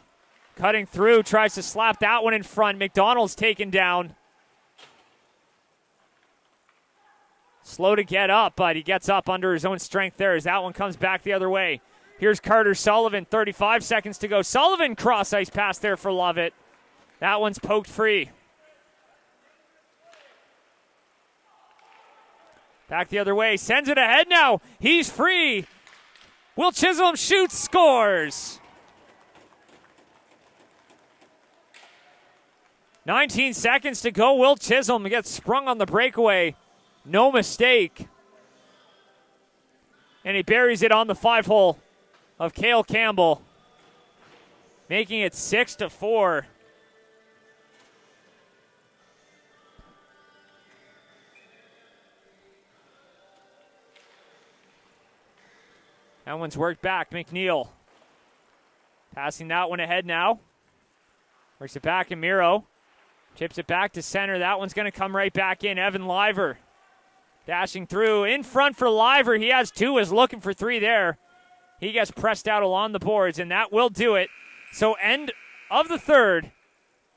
cutting through, tries to slap that one in front. McDonald's taken down. Slow to get up, but he gets up under his own strength there as that one comes back the other way. Here's Carter Sullivan, 35 seconds to go. Sullivan cross-ice pass there for Lovett. That one's poked free. Back the other way, sends it ahead now. He's free. Will Chisholm shoots, scores. 19 seconds to go. Will Chisholm gets sprung on the breakaway. No mistake. And he buries it on the 5-hole of Cale Campbell, making it 6-4. That one's worked back. McNeil passing that one ahead now. Works it back in Miro. Chips it back to center. That one's going to come right back in. Evan Liver dashing through. In front for Liver. He has 2, is looking for 3 there. He gets pressed out along the boards, and that will do it. So end of the third.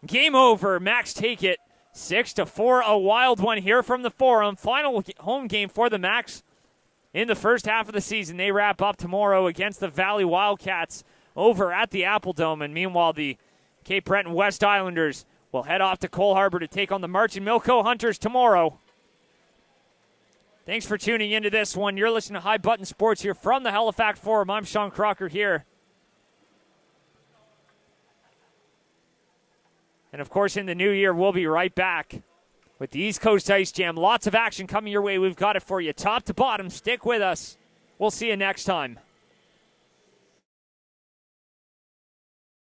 Game over. Max take it 6-4. A wild one here from the Forum. Final home game for the Max in the first half of the season. They wrap up tomorrow against the Valley Wildcats over at the Apple Dome. And meanwhile, the Cape Breton West Islanders will head off to Cole Harbour to take on the Martin Milko Hunters tomorrow. Thanks for tuning into this one. You're listening to High Button Sports here from the Halifax Forum. I'm Sean Crocker here. And of course, in the new year, we'll be right back with the East Coast Ice Jam. Lots of action coming your way. We've got it for you top to bottom. Stick with us. We'll see you next time.